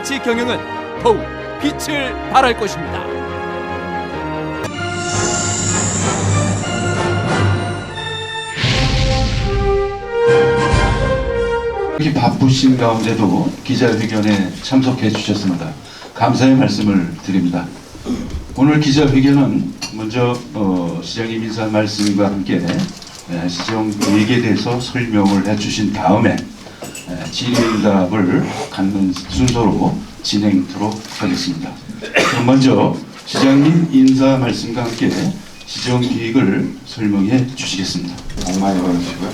가치 경영은 더욱 빛을 발할 것입니다. 이렇게 바쁘신 가운데도 기자회견에 참석해 주셨습니다. 감사의 말씀을 드립니다. 오늘 기자회견은 먼저 시장님 인사 말씀과 함께 시정 계획에 대해서 설명을 해주신 다음에 질의응답을 갖는 순서로 진행토록 하겠습니다. 그럼 먼저 시장님 인사 말씀과 함께 시정 계획을 설명해 주시겠습니다. 복 많이 받으시고요.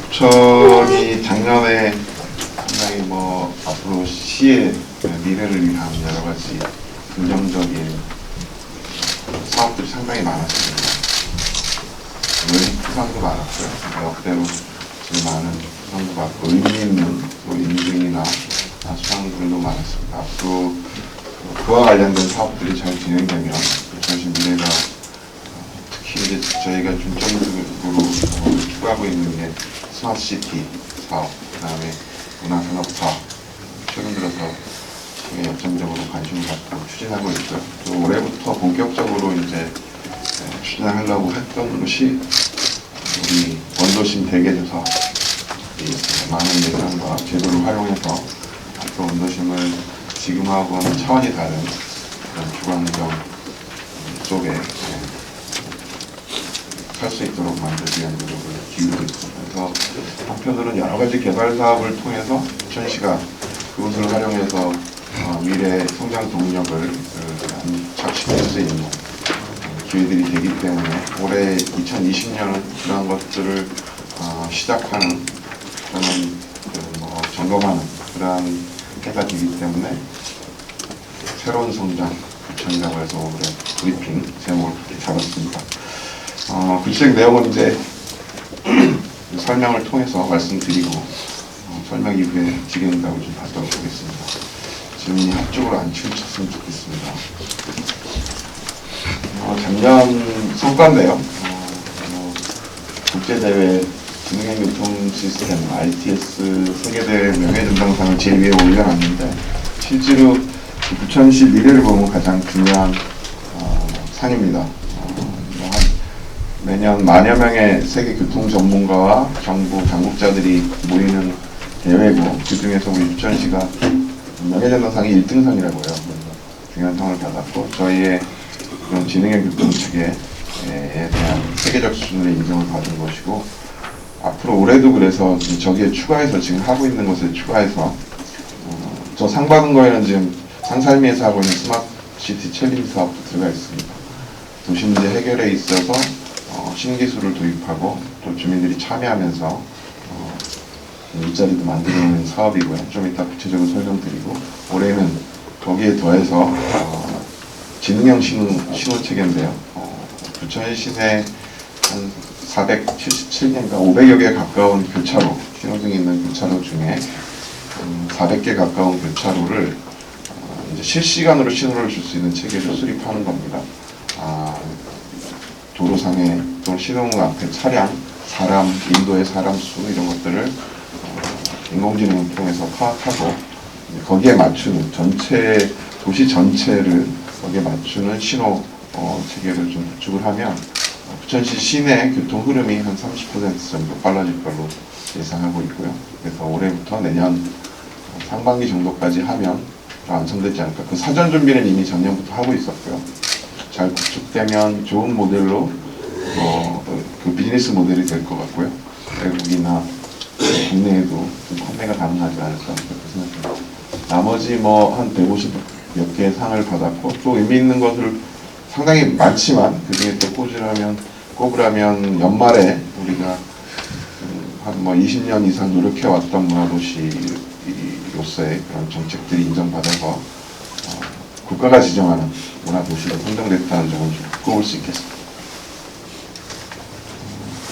부천이 작년에 상당히 앞으로 시의 미래를 위한 여러 가지 긍정적인 사업들이 상당히 많았습니다. 수상도 많았고요. 역대로 제일 많은 수상도 받고 의미 있는 인증이나 수상들도 많았습니다. 앞으로 그와 관련된 사업들이 잘 진행되면 부천시 미래가 특히 이제 저희가 중점적으로 추구하고 있는 게 스마트시티 사업, 그 다음에 문화산업 사업, 최근 들어서 점점적으로 관심을 갖고 추진하고 있고요. 또 올해부터 본격적으로 이제 추진하려고 했던 것이 우리 원도심 대개조사, 많은 예산과 제도를 활용해서 앞으로 원도심을 지금하고는 차원이 다른 그런 주관적 쪽에 살 수 있도록 만들기 위한 노력을 기울이고 있습니다. 그래서 한편으로는 여러 가지 개발 사업을 통해서 부천시가 그것을 활용해서 미래 성장 동력을 착취할 수 있는 기회들이 되기 때문에 올해 2020년은 그런 것들을 시작하는 또는 점검하는 그러한 해가 되기 때문에 새로운 성장 부천이라고 해서 올해 브리핑 제목을 그렇게 잡았습니다. 구체적 내용은 이제 설명을 통해서 말씀드리고 설명 이후에 질의응답을 좀 받도록 하겠습니다. 질문이 한쪽으로 안 치우쳤으면 좋겠습니다. 작년 성과인데요. 국제대회 지능행교통 시스템 ITS 세계대회 명예전당상을 제일 위에 올려놨는데 실제로 부천시 미래를 보면 가장 중요한 상입니다. 매년 만여 명의 세계 교통 전문가와 정부 당국자들이 모이는 대회고 그 중에서 우리 부천시가 명예전당상이 1등상이라고 해요. 그래서 중요한 상을 받았고 저희의 그런 지능형 교통 측에 대한 세계적 수준의 인정을 받은 것이고 앞으로 올해도 그래서 저기에 추가해서 지금 하고 있는 것에 추가해서 저 상 받은 거에는 지금 상살미에서 하고 있는 스마트시티 챌린지 사업도 들어가 있습니다. 도시 문제 해결에 있어서 신기술을 도입하고 또 주민들이 참여하면서 일자리도 만들어내는 사업이고요. 좀 이따 구체적으로 설명드리고 올해는 거기에 더해서 지능형 신호체계인데요. 부천 시내 한 477개인가 500여 개 가까운 교차로, 신호등이 있는 교차로 중에 400개 가까운 교차로를 이제 실시간으로 신호를 줄 수 있는 체계를 수립하는 겁니다. 도로상에 또 신호 앞에 차량, 사람, 인도의 사람 수 이런 것들을 인공지능을 통해서 파악하고 거기에 맞추는 전체 도시 전체를 거기에 맞추는 신호 체계를 좀 구축을 하면 부천시 시내 교통 흐름이 한 30% 정도 빨라질 걸로 예상하고 있고요. 그래서 올해부터 내년 상반기 정도까지 하면 완성되지 않을까. 그 사전 준비는 이미 작년부터 하고 있었고요. 잘 구축되면 좋은 모델로 그 비즈니스 모델이 될 것 같고요. 외국이나 국내에도 좀 판매가 가능하지 않을까 그렇게 생각합니다. 나머지 한 150 몇 개의 상을 받았고 또 의미 있는 것을 상당히 많지만 그 중에 또 꼽으라면 연말에 우리가 한 20년 이상 노력해왔던 문화도시로서의 그런 정책들이 인정받아서 국가가 지정하는 문화도시로 선정됐다는 점을 좀 꼽을 수 있겠습니다.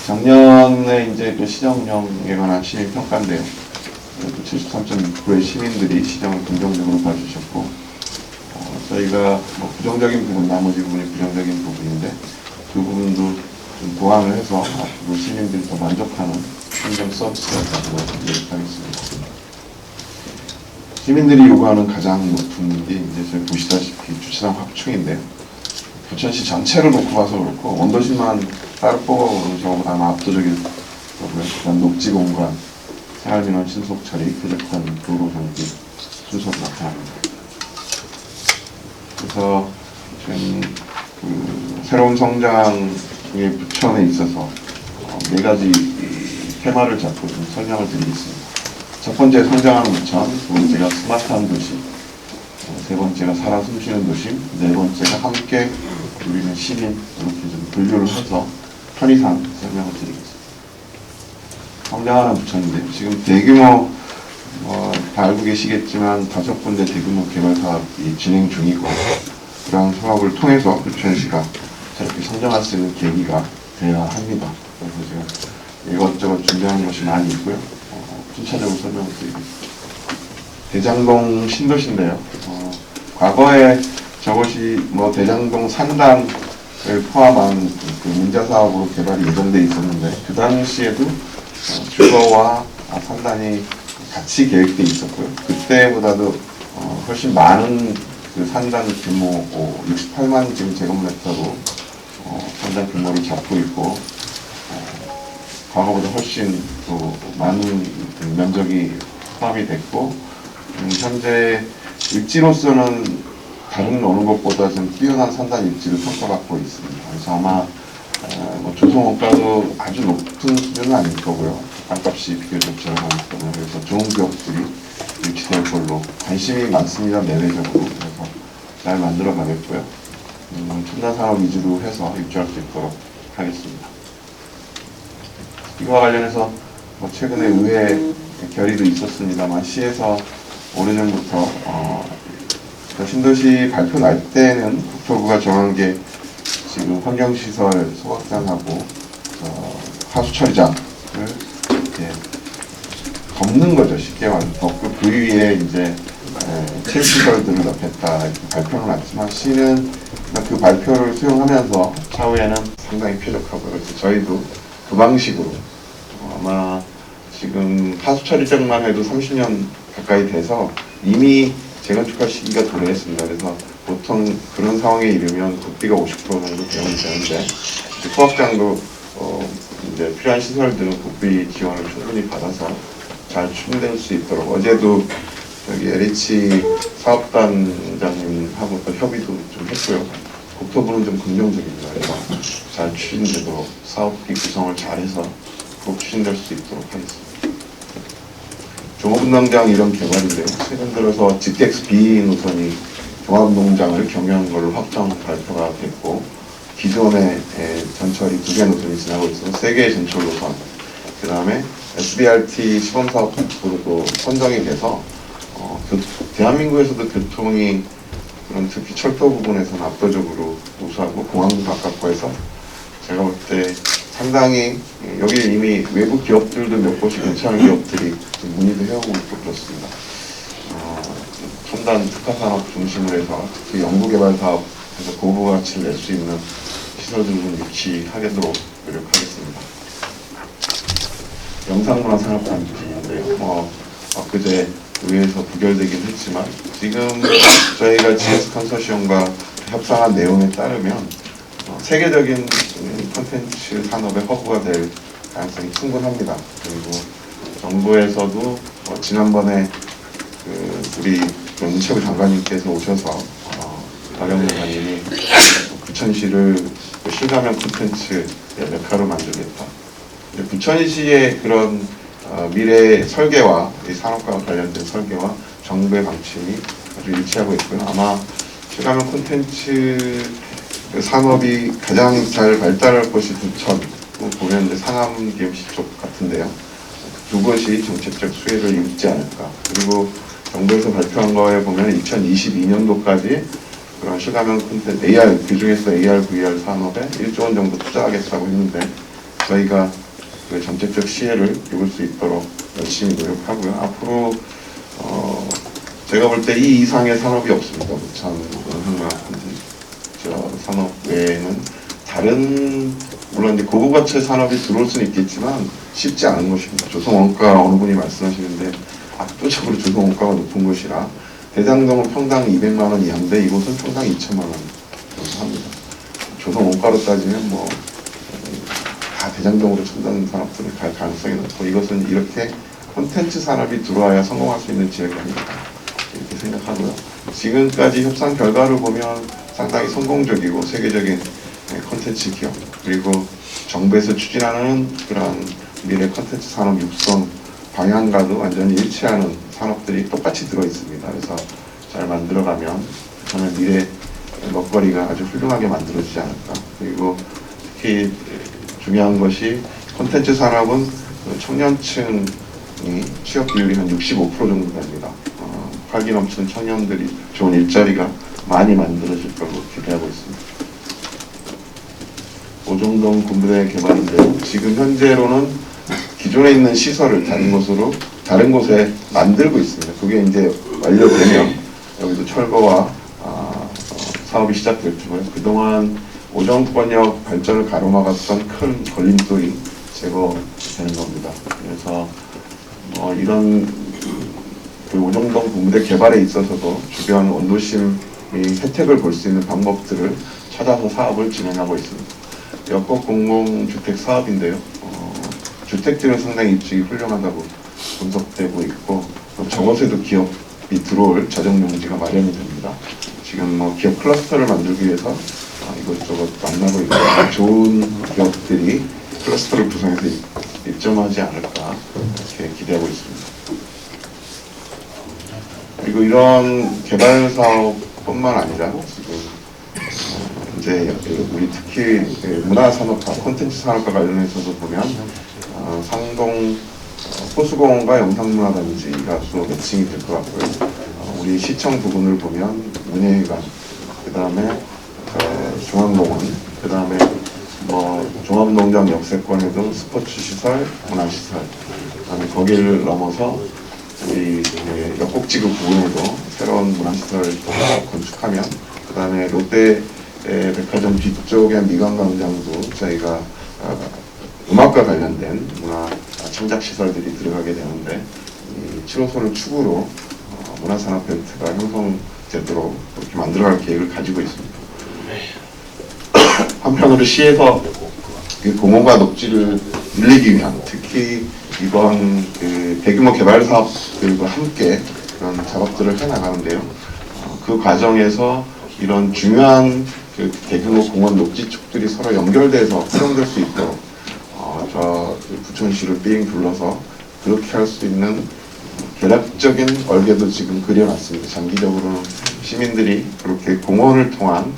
작년에 이제 또 시정 운영에 관한 시민 평가인데요. 73.6%의 시민들이 시정을 긍정적으로 봐주셨고, 저희가 부정적인 부분, 나머지 부분이 부정적인 부분인데 그 부분도 좀 보완을 해서 앞으로 시민들이 더 만족하는 행정 서비스가 되도록 노력하겠습니다. 시민들이 요구하는 가장 높은 게 이제 저희 보시다시피 주차장 확충인데요. 부천시 전체를 놓고 봐서 그렇고 원도심만 따로 뽑아보면 저보다 아마 압도적일 거고요. 그다음 녹지 공간, 생활민원 신속 처리, 쾌적한 도로 정비 순서로 나타납니다. 그래서 지금 새로운 성장의 부천에 있어서 네 가지 테마를 잡고 좀 설명을 드리겠습니다. 첫 번째 성장하는 부천, 두 번째가 스마트한 도시, 세 번째가 살아 숨쉬는 도심, 네 번째가 함께 누리는 시민, 이렇게 좀 분류를 해서 편의상 설명을 드리겠습니다. 성장하는 부천인데 지금 대규모 다 알고 계시겠지만 5군데 대규모 개발 사업이 진행 중이고 그런 사업을 통해서 부천시가 저렇게 성장할 수 있는 계기가 돼야 합니다. 그래서 제가 이것저것 준비한 것이 많이 있고요. 순차적으로 설명을 드리겠습니다. 대장동 신도시인데요. 과거에 저것이 대장동 산단을 포함한 그 민자 사업으로 개발이 예정돼 있었는데 그 당시에도 주거와 산단이 같이 계획돼 있었고요. 그때보다도 훨씬 많은 그 산단 규모 68만 지금 제곱미터로 산단 규모를 잡고 있고 과거보다 훨씬 또 많은 면적이 포함이 됐고 현재 입지로서는 다른 어느 곳보다 좀 뛰어난 산단 입지를 평가받고 있습니다. 그래서 아마 조성원가도 아주 높은 수준은 아닐 거고요. 땅값이 비교적 저렴하기 때문에 그래서 좋은 기업들이 유치될 걸로 관심이 많습니다. 내외적으로. 그래서 잘 만들어 가겠고요. 첨단 산업 위주로 해서 입주할 수 있도록 하겠습니다. 이와 관련해서 최근에 의회 결의도 있었습니다만 시에서 오래전부터 신도시 발표 날 때는 국토부가 정한 게 지금 환경시설 소각장하고 하수처리장을 이렇게 덮는 거죠. 쉽게 말해서 덮고 그 위에 이제 체육시설들을 넣겠다 이렇게 발표는 났지만 시는 그 발표를 수용하면서 차후에는 상당히 쾌적하고요. 그래서 저희도 그 방식으로 아마 지금 하수처리장만 해도 30년 가까이 돼서 이미 재건축할 시기가 도래했습니다. 그래서 보통 그런 상황에 이르면 국비가 50% 정도 대응이 되는데 소각장도 이제 필요한 시설들은 국비 지원을 충분히 받아서 잘 추진될 수 있도록 어제도 여기 LH 사업단장님하고 또 협의도 좀 했고요. 국토부는 좀 긍정적입니다. 그래서 잘 추진되도록 사업비 구성을 잘해서 꼭 추진될 수 있도록 하겠습니다. 종합운동장 이런 개발인데요. 최근 들어서 GTX B 노선이 종합운동장을 경유한 걸로 확정 발표가 됐고 기존의 전철이 2개 노선이 지나고 있어서 3개의 전철 노선 그 다음에 SBRT 시범사업으로도 선정이 돼서 대한민국에서도 교통이 그런 특히 철도 부분에서는 압도적으로 우수하고 공항도 가깝고 해서 제가 볼 때 상당히 여기 이미 외부 기업들도 몇 곳이 괜찮은 기업들이 문의도 해오고 있고 그렇습니다. 첨단 특화산업 중심으로 해서 특히 연구개발 사업에서 고부 가치를 낼 수 있는 시설들을 유치하도록 노력하겠습니다. 영상문화산업단지인데요. 그제 의회에서 부결되긴 했지만 지금 저희가 GS 컨소시엄과 협상한 내용에 따르면 세계적인 콘텐츠 산업의 허브가 될 가능성이 충분합니다. 그리고 정부에서도 지난번에 우리 문체부 장관님께서 오셔서 박영민 장관님이 부천시를 실감형 콘텐츠의 메카로 만들겠다. 부천시의 그런 미래 설계와 이 산업과 관련된 설계와 정부의 방침이 아주 일치하고 있고요. 아마 실감형 콘텐츠 산업이 가장 잘 발달할 것이 부천, 보면 이제 상암 DMC 쪽 같은데요. 두 곳이 정책적 수혜를 입지 않을까. 그리고 정부에서 발표한 거에 보면 2022년도까지 그런 실감형 콘텐츠, AR, 그 중에서 AR, VR 산업에 1조 원 정도 투자하겠다고 했는데 저희가 그 정책적 시혜를 입을 수 있도록 열심히 노력하고요. 앞으로 제가 볼 때 이 이상의 산업이 없습니다. 부천 흑마 산업 외에는 다른 물론 이제 고부가치 산업이 들어올 수는 있겠지만 쉽지 않은 것입니다. 조성원가 어느 분이 말씀하시는데 압도적으로 조성 원가가 높은 것이라 대장동은 평당 200만 원 이하인데 이곳은 평당 2천만 원 정도 합니다. 조성 원가로 따지면 뭐 다 대장동으로 첨단 산업들이 갈 가능성이 높고 이것은 이렇게 콘텐츠 산업이 들어와야 성공할 수 있는 지역이 아닐까 이렇게 생각하고요. 지금까지 협상 결과를 보면 상당히 성공적이고 세계적인 콘텐츠 기업 그리고 정부에서 추진하는 그런 미래 콘텐츠 산업 육성 방향과도 완전히 일치하는 산업들이 똑같이 들어있습니다. 그래서 잘 만들어가면 저는 미래 먹거리가 아주 훌륭하게 만들어지지 않을까. 그리고 특히 중요한 것이 콘텐츠 산업은 청년층이 취업 비율이 한 65% 정도 됩니다. 활기 넘치는 청년들이 좋은 일자리가 많이 만들어질 거로 기대하고 있습니다. 오정동 군부대 개발인데요. 지금 현재로는 기존에 있는 시설을 다른 곳에 만들고 있습니다. 그게 이제 완료되면 여기도 철거와 사업이 시작될 테고요. 그동안 오정권역 발전을 가로막았던 큰 걸림돌이 제거되는 겁니다. 그래서 이런 그 오정동 군부대 개발에 있어서도 주변 원도심이 혜택을 볼 수 있는 방법들을 찾아서 사업을 진행하고 있습니다. 역곡 공공주택 사업인데요. 주택들은 상당히 입지가 훌륭하다고 분석되고 있고 저곳에도 기업이 들어올 자정용지가 마련이 됩니다. 지금 뭐 기업 클러스터를 만들기 위해서 이것저것 만나고 있고 좋은 기업들이 클러스터를 구성해서 입점하지 않을까 이렇게 기대하고 있습니다. 그리고 이런 개발 사업뿐만 아니라 지금 이제 우리 특히 문화산업과 콘텐츠 산업과 관련해서도 보면 상동 호수공원과 영상문화단지가 또 매칭이 될 것 같고요. 우리 시청 부분을 보면 문예회관, 그 다음에 중앙공원, 그 다음에 뭐 종합농장 역세권에도 스포츠시설, 문화시설, 그 다음에 거기를 넘어서 우리 역곡지구 부근에도 새로운 문화시설을 건축하면 그 다음에 롯데 백화점 뒤쪽에 미관광장도 저희가 음악과 관련된 문화 창작시설들이 들어가게 되는데 7호선을 축으로 문화산업 벨트가 형성되도록 그렇게 만들어갈 계획을 가지고 있습니다. 한편으로 시에서 공원과 녹지를 늘리기 위한 특히 이번 그 대규모 개발 사업들과 함께 그런 작업들을 해나가는데요. 그 과정에서 이런 중요한 그 대규모 공원 녹지 축들이 서로 연결돼서 활용될 수 있도록 저 부천시를 삥 둘러서 그렇게 할 수 있는 계략적인 얼개도 지금 그려놨습니다. 장기적으로는 시민들이 그렇게 공원을 통한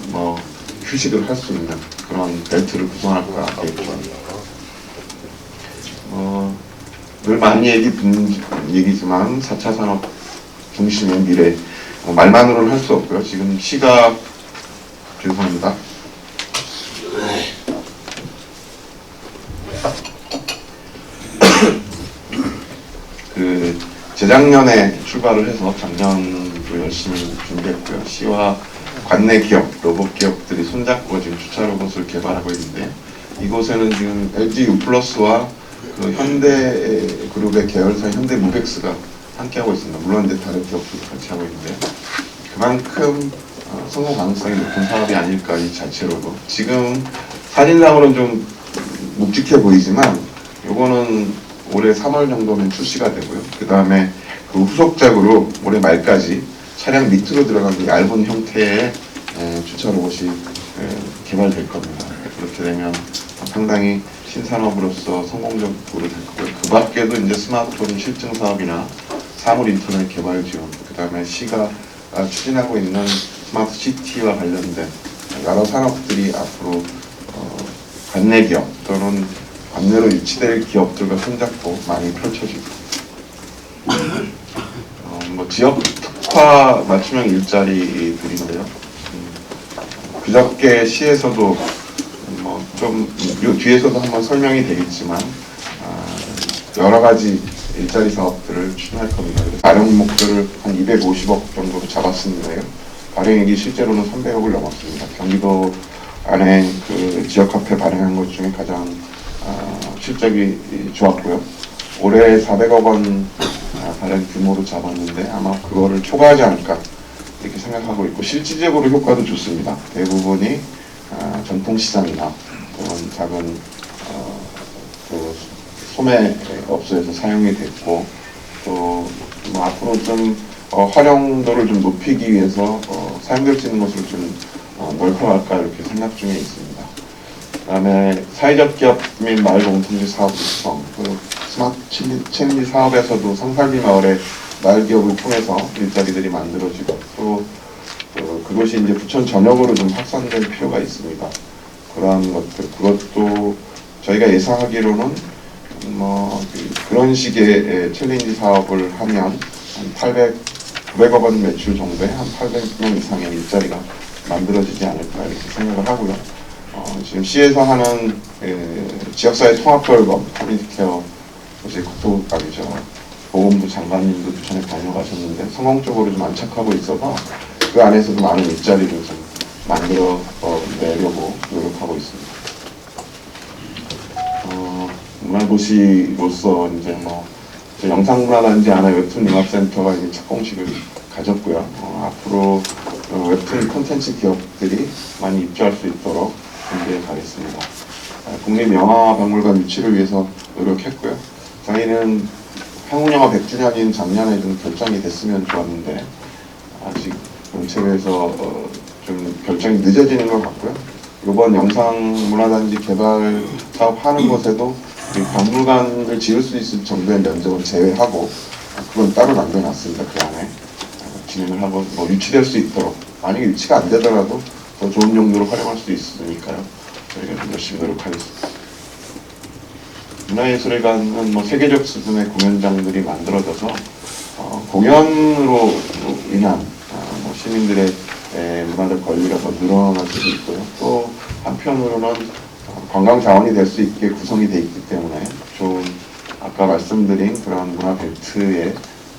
뭐 휴식을 할 수 있는 그런 벨트를 구성할까 계획 중입니다. 늘 많이 얘기지만 4차 산업 중심의 미래 말만으로는 할 수 없고요. 지금 시가 죄송합니다. 그 재작년에 출발을 해서 작년도 열심히 준비했고요. 시와 관내 기업, 로봇 기업들이 손잡고 지금 주차 로봇을 개발하고 있는데 이곳에는 지금 LG U+와 그 현대그룹의 계열사 현대무벡스가 함께하고 있습니다. 물론 이제 다른 기업들도 같이 하고 있는데 그만큼 성공 가능성이 높은 사업이 아닐까 이 자체로도 지금 사진상으로는 좀 묵직해 보이지만 요거는 올해 3월 정도면 출시가 되고요. 그 다음에 그 후속작으로 올해 말까지 차량 밑으로 들어가는 얇은 형태의 주차 로봇이 개발될 겁니다. 그렇게 되면 상당히 신산업으로서 성공적으로 될 거고요. 그 밖에도 이제 스마트폰 실증 사업이나 사물 인터넷 개발 지원, 그 다음에 시가 추진하고 있는 스마트 시티와 관련된 여러 산업들이 앞으로 관내 기업 또는 관내로 유치될 기업들과 손잡고 많이 펼쳐지고 뭐 지역 특화 맞춤형 일자리들인데요. 그저께 시에서도 뭐 좀 뒤에서도 한번 설명이 되겠지만 여러 가지 일자리 사업들을 추진할 겁니다. 발행 목표를 한 250억 정도로 잡았는데요. 발행액이 실제로는 300억을 넘었습니다. 경기도 안에 그 지역 화폐 발행한 것 중에 가장 실적이 좋았고요. 올해 400억 원 가량 규모로 잡았는데 아마 그거를 초과하지 않을까 이렇게 생각하고 있고, 실질적으로 효과도 좋습니다. 대부분이 전통시장이나 그런 작은 그 소매업소에서 사용이 됐고, 또 뭐 앞으로 좀 활용도를 좀 높이기 위해서 사용될 수 있는 것을 좀 넓혀갈까 이렇게 생각 중에 있습니다. 그다음에 사회적 기업 및 마을 공통체 사업 구성, 그 스마트 챌린지 사업에서도 상살비 마을의 마을 기업을 통해서 일자리들이 만들어지고, 또 그것이 이제 부천 전역으로 좀 확산될 필요가 있습니다. 그러한 것들, 그것도 저희가 예상하기로는 그런 식의 챌린지 사업을 하면 한 900억 원 매출 정도에 한 800명 이상의 일자리가 만들어지지 않을까 이렇게 생각을 하고요. 지금 시에서 하는 지역사회 통합돌봄, 커뮤니티케어, 이제 국토부각이죠. 보건부 장관님도 부천에 다녀가셨는데 성공적으로 좀 안착하고 있어서 그 안에서도 많은 일자리를 좀 만들어 내려고 노력하고 있습니다. 문화도시로서 이제 뭐 영상문화단지 하나 웹툰 융합센터가 이제 첫 공식을 가졌고요. 앞으로 웹툰 콘텐츠 기업들이 많이 입주할 수 있도록 준비해 가겠습니다. 국립영화박물관 유치를 위해서 노력했고요. 저희는 한국영화 100주년인 작년에 좀 결정이 됐으면 좋았는데 아직 정책에서 좀 결정이 늦어지는 것 같고요. 이번 영상문화단지 개발 사업하는 것에도 박물관을 지을 수 있을 정도의 면적은 제외하고 그건 따로 남겨놨습니다. 그 안에 진행을 하고 유치될 수 있도록, 만약에 유치가 안 되더라도 더 좋은 용도로 활용할 수 있으니까요. 저희가 좀 열심히 노력하겠습니다. 문화예술회관은 세계적 수준의 공연장들이 만들어져서 공연으로 인한 시민들의 문화적 권리가 더 늘어날 수도 있고요. 또 한편으로는 관광 자원이 될 수 있게 구성이 되어 있기 때문에 좋은, 아까 말씀드린 그런 문화 벨트에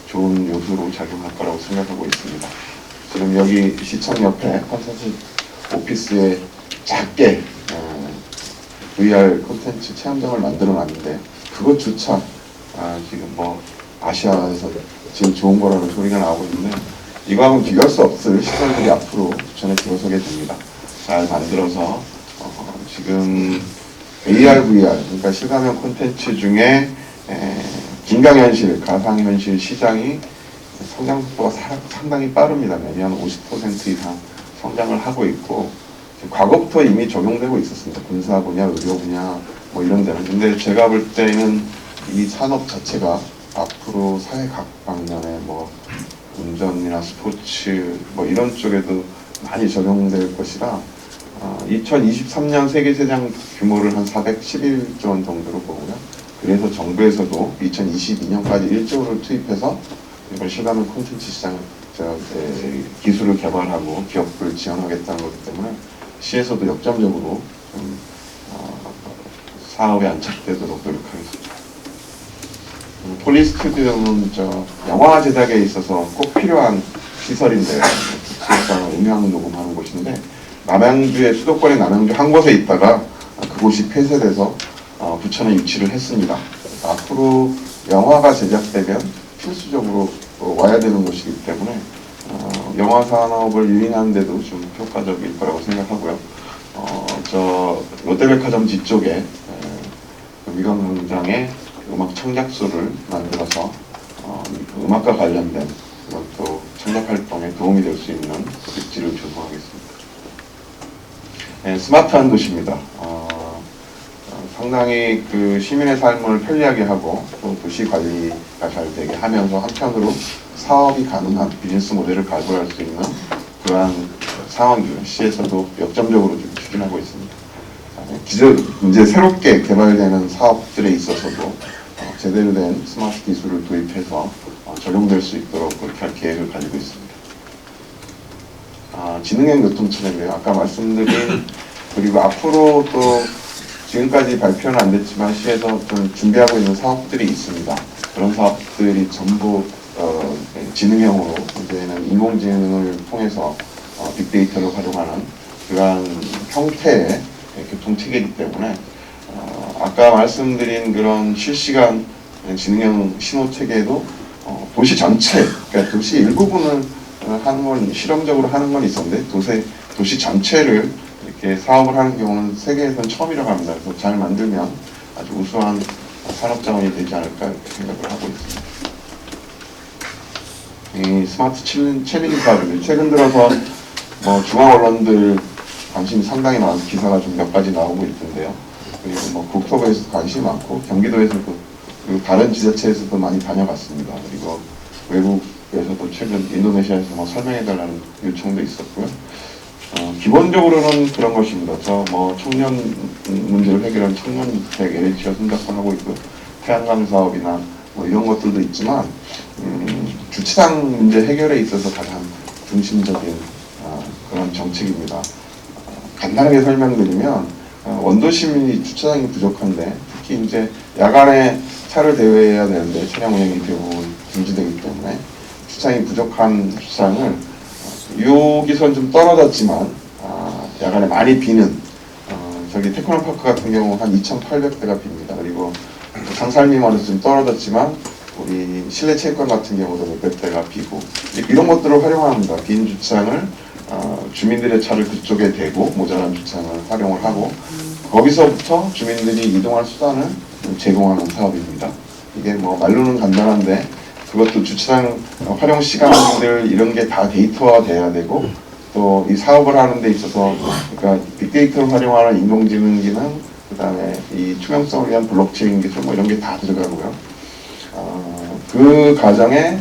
좋은 요소로 작용할 거라고 생각하고 있습니다. 지금 여기 시청 옆에 컨텐츠 오피스에 작게 VR 콘텐츠 체험장을 만들어 놨는데 그것조차 지금 아시아에서 제일 좋은 거라는 소리가 나오고 있는데, 이거하고는 비교할 수 없을 시설들이 앞으로 부천에 들어서게 됩니다. 잘 만들어서 지금 AR, VR, 그러니까 실감형 콘텐츠 중에 긴강현실, 가상현실 시장이 성장 속도가 상당히 빠릅니다. 매년 50% 이상 성장을 하고 있고, 과거부터 이미 적용되고 있었습니다. 군사 분야, 의료 분야 이런 데는. 근데 제가 볼 때는 이 산업 자체가 앞으로 사회 각 방면에 운전이나 스포츠 이런 쪽에도 많이 적용될 것이라 2023년 세계 시장 규모를 한 411조 원 정도로 보고요. 그래서 정부에서도 2022년까지 1조 원을 투입해서 이번 실감형 콘텐츠 시장 기술을 개발하고 기업을 지원하겠다는 거기 때문에 시에서도 역점적으로 좀 사업에 안착되도록 노력하겠습니다. 폴리스튜디오는 영화 제작에 있어서 꼭 필요한 시설인데, 특수효과나 음향 녹음하는 곳인데, 남양주의 수도권의 남양주 한 곳에 있다가 그곳이 폐쇄돼서 부천에 유치를 했습니다. 앞으로 영화가 제작되면 필수적으로 와야 되는 곳이기 때문에 영화 산업을 유인하는 데도 좀 효과적일 거라고 생각하고요. 롯데백화점 뒤쪽에 미광광장에 음악 청작소를 만들어서 음악과 관련된 또 창작 활동에 도움이 될 수 있는 입지를 조성하겠습니다. 스마트한 도시입니다. 상당히 시민의 삶을 편리하게 하고 또 도시 관리가 잘 되게 하면서 한편으로 사업이 가능한 비즈니스 모델을 발굴할 수 있는 그러한 상황을 시에서도 역점적으로 좀 추진하고 있습니다. 이제 새롭게 개발되는 사업들에 있어서도 제대로 된 스마트 기술을 도입해서 적용될 수 있도록 그렇게 할 계획을 가지고 있습니다. 지능형 교통체계인데요. 아까 말씀드린, 그리고 앞으로 또 지금까지 발표는 안 됐지만 시에서 좀 준비하고 있는 사업들이 있습니다. 그런 사업들이 전부 지능형으로, 이제는 인공지능을 통해서 빅데이터를 활용하는 그러한 형태의 교통체계이기 때문에 아까 말씀드린 그런 실시간 지능형 신호 체계도 도시 전체, 그러니까 도시 일부분을 하는 건 실험적으로 하는 건 있었는데 도시 전체를 이렇게 사업을 하는 경우는 세계에서는 처음이라고 합니다. 그래서 잘 만들면 아주 우수한 산업 자원이 되지 않을까 이렇게 생각을 하고 있습니다. 이 스마트 챌린지 사업이 최근 들어서 뭐 중앙 언론들 관심이 상당히 많아서 기사가 좀 몇 가지 나오고 있던데요. 그리고 뭐 국토부에서도 관심이 많고 경기도에서도 그리고 다른 지자체에서도 많이 다녀봤습니다. 그리고 외국에서도 최근 인도네시아에서 뭐 설명해달라는 요청도 있었고요. 기본적으로는 그런 것입니다. 저 뭐 청년 문제를 해결한 청년주택 LH가 손잡고 있고 태양광 사업이나 뭐 이런 것들도 있지만 주차장 문제 해결에 있어서 가장 중심적인 그런 정책입니다. 간단하게 설명드리면 원도 시민이 주차장이 부족한데 특히 이제 야간에 차를 대회해야 되는데 차량 운행이 대부분 금지되기 때문에 주차장이 부족한 주차장을 여기선 좀 떨어졌지만 야간에 많이 비는 저기 테크노파크 같은 경우 한 2,800대가 빕니다. 그리고 상살미만에서 좀 떨어졌지만 우리 실내 체육관 같은 경우도 몇백 대가 비고 이런 것들을 활용합니다. 빈 주차장을 주민들의 차를 그쪽에 대고 모자란 주차장을 활용을 하고 거기서부터 주민들이 이동할 수단을 제공하는 사업입니다. 이게 뭐 말로는 간단한데 그것도 주차장 활용 시간들 이런 게 다 데이터화 돼야 되고 또 이 사업을 하는 데 있어서 그러니까 빅데이터를 활용하는 인공지능 기능 그다음에 이 투명성을 위한 블록체인 기술 뭐 이런 게 다 들어가고요. 그 과정에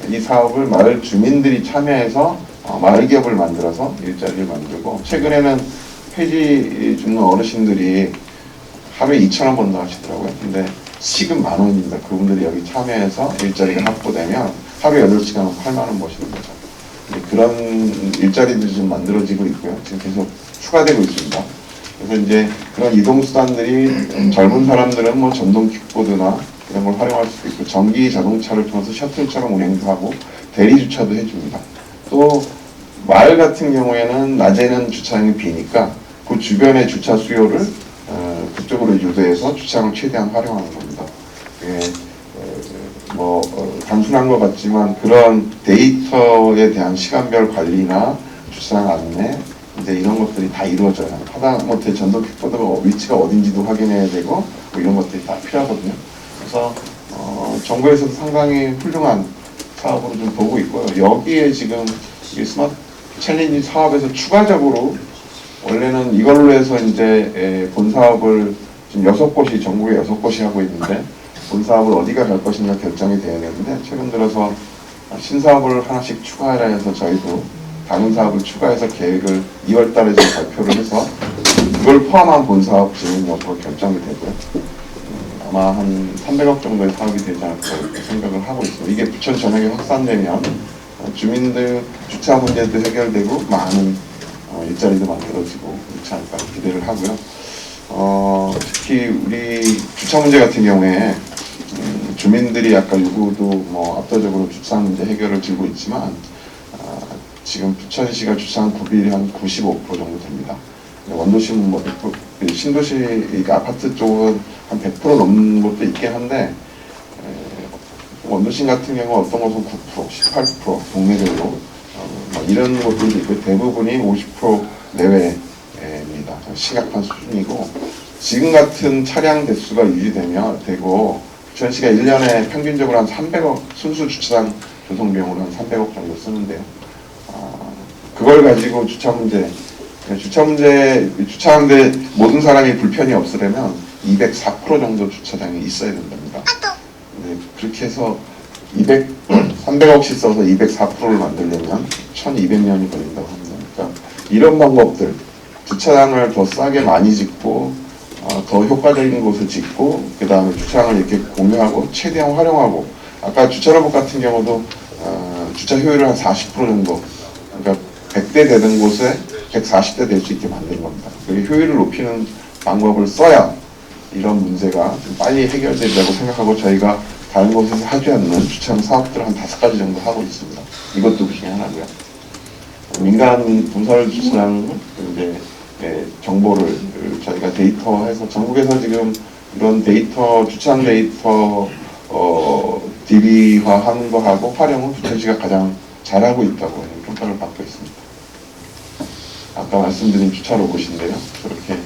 이 사업을 마을 주민들이 참여해서 마을 기업을 만들어서 일자리를 만들고 최근에는 폐지 죽는 어르신들이 하루에 2,000원 번다 하시더라고요. 근데 시급 10,000원입니다. 그분들이 여기 참여해서 일자리가 확보되면 하루에 8시간 8만원 버시는 거죠. 그런 일자리들이 좀 만들어지고 있고요. 지금 계속 추가되고 있습니다. 그래서 이제 그런 이동수단들이 젊은 사람들은 뭐 전동 킥보드나 이런 걸 활용할 수도 있고 전기 자동차를 통해서 셔틀처럼 운행도 하고 대리 주차도 해줍니다. 또 마을 같은 경우에는 낮에는 주차장이 비니까 그 주변의 주차 수요를 그쪽으로 유도해서 주차장을 최대한 활용하는 겁니다. 단순한 것 같지만 그런 데이터에 대한 시간별 관리나 주차장 안내 이제 이런 것들이 다 이루어져요. 하다못해 전동 킥보드가 위치가 어딘지도 확인해야 되고 뭐 이런 것들이 다 필요하거든요. 그래서 정부에서도 상당히 훌륭한 사업으로 좀 보고 있고요. 여기에 지금 이 스마트 챌린지 사업에서 추가적으로 원래는 이걸로 해서 이제 본 사업을 지금 6곳이 전국에 6곳이 하고 있는데 본 사업을 어디가 갈 것인가 결정이 돼야 되는데 최근 들어서 신사업을 하나씩 추가하라 해서 저희도 다른 사업을 추가해서 계획을 2월 달에 좀 발표를 해서 그걸 포함한 본 사업 진행 여부가 결정이 되고요. 아마 한 300억 정도의 사업이 되지 않을까 이렇게 생각을 하고 있습니다. 이게 부천 전역에 확산되면 주민들 주차 문제도 해결되고 많은 일자리도 만들어지고 그렇지 않을까 기대를 하고요. 특히 우리 주차 문제 같은 경우에 주민들이 아까 요구도 뭐 압도적으로 주차장 문제 해결을 들고 있지만 지금 부천시가 주차장 구비율이 한 95% 정도 됩니다. 원도시는 뭐 100%, 신도시 아파트 쪽은 한 100% 넘는 것도 있긴 한데 원도시 같은 경우 어떤 곳은 9%, 18% 동네별로 이런 것들도 있고 대부분이 50% 내외입니다. 심각한 수준이고 지금 같은 차량 대수가 유지되면 되고 부천시가 1년에 평균적으로 한 300억 순수 주차장 조성 비용으로 한 300억 정도 쓰는데요. 그걸 가지고 주차하는데 모든 사람이 불편이 없으려면 204% 정도 주차장이 있어야 된답니다. 네, 그렇게 해서 300억씩 써서 204%를 만들려면 1200년이 걸린다고 합니다. 그러니까 이런 방법들, 주차장을 더 싸게 많이 짓고 더 효과적인 곳을 짓고 그 다음에 주차장을 이렇게 공유하고 최대한 활용하고 아까 주차로봇 같은 경우도 주차 효율을 한 40% 정도 그러니까 100대 되는 곳에 140대 될 수 있게 만드는 겁니다. 효율을 높이는 방법을 써야 이런 문제가 좀 빨리 해결되리라고 생각하고 저희가 다른 곳에서 하지 않는 주차장 사업들을 한 5가지 정도 하고 있습니다. 이것도 그 중에 하나고요. 민간 분설 주차장 이제 정보를 저희가 데이터해서 전국에서 지금 이런 데이터 주차장 데이터 DB화하는 거하고 활용은 부천시가 가장 잘하고 있다고 평가를 받고 있습니다. 아까 말씀드린 주차 로봇인데요. 저렇게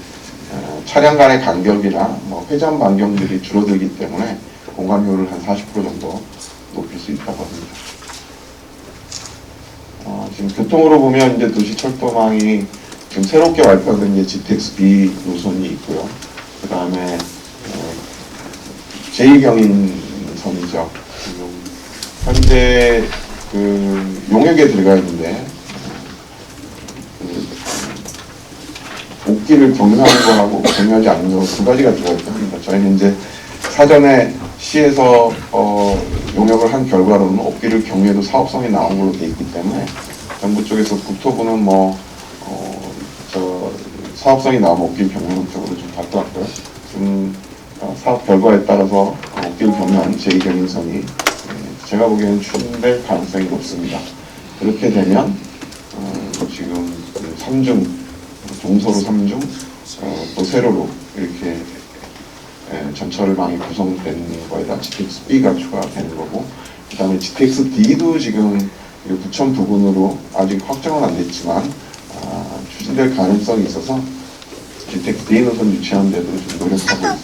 차량 간의 간격이나 뭐 회전 반경들이 줄어들기 때문에 공간 효율을 한 40% 정도 높일 수 있다고 합니다. 지금 교통으로 보면 이제 도시철도망이 지금 새롭게 발표된 게 GTX-B 노선이 있고요. 그 다음에 제2경인선이죠. 지금 현재 그 용역에 들어가 있는데 옥길을 경유하는 거하고 경유하지 않는 거 두 가지가 들어가 있다고 합니다. 저희는 이제 사전에 시에서 용역을 한 결과로는 옥길을 경유해도 사업성이 나온 걸로 돼 있기 때문에 정부 쪽에서 국토부는 사업성이 나오면 옥길 경유하는 쪽으로 좀 바꿨고요. 사업 결과에 따라서 옥길 경유한 제2경인선이 제가 보기에는 추진될 가능성이 높습니다. 그렇게 되면 지금 3중, 동서로 3중, 또 세로로 이렇게 전철망이 구성된 거에다 GTX-B가 추가되는 거고, 그 다음에 GTX-D도 지금 부천 부근으로 아직 확정은 안 됐지만 추진될 가능성이 있어서 GTX-D 노선 유치하는 데도 좀 노력하고 있습니다.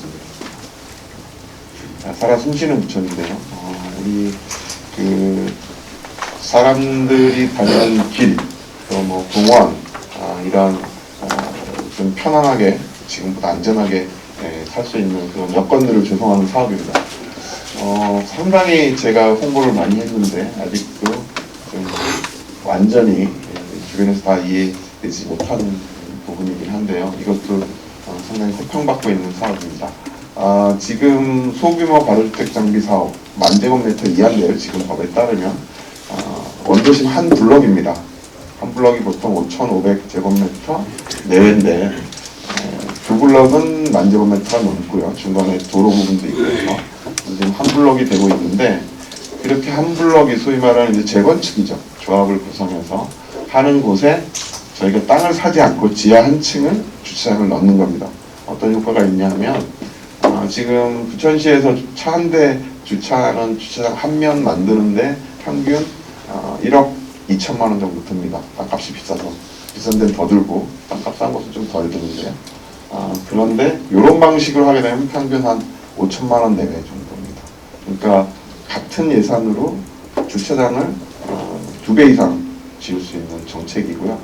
살아 숨쉬는 부천인데요. 우리 사람들이 다니는 길, 또 뭐 공원, 이런 좀 편안하게 지금보다 안전하게 살 수 있는 그런 여건들을 조성하는 사업입니다. 상당히 제가 홍보를 많이 했는데 아직도 좀 완전히 주변에서 다 이해되지 못하는 부분이긴 한데요. 이것도 상당히 호평받고 있는 사업입니다. 지금 소규모 가로주택 장비 사업 10,000제곱미터 이하인데요. 지금 법에 따르면 원도심 한 블럭입니다. 한 블럭이 보통 5,500제곱미터 내외인데 두 블럭은 10,000제곱미터가 넘고요. 중간에 도로 부분도 있고요. 지금 한 블럭이 되고 있는데 이렇게 한 블럭이 소위 말하는 이제 재건축이죠. 조합을 구성해서 하는 곳에 저희가 땅을 사지 않고 지하 한 층을 주차장을 넣는 겁니다. 어떤 효과가 있냐면 지금 부천시에서 차 한 대 주차하는 주차장 한 면 만드는데 평균 1억 2천만 원 정도 듭니다. 땅값이 비싸서. 비싼 데는 더 들고 땅값 싼 곳은 좀 덜 드는데요. 그런데 이런 방식으로 하게 되면 평균 한 5천만 원 내외 정도입니다. 그러니까 같은 예산으로 주차장을 2배 이상 지을 수 있는 정책이고요.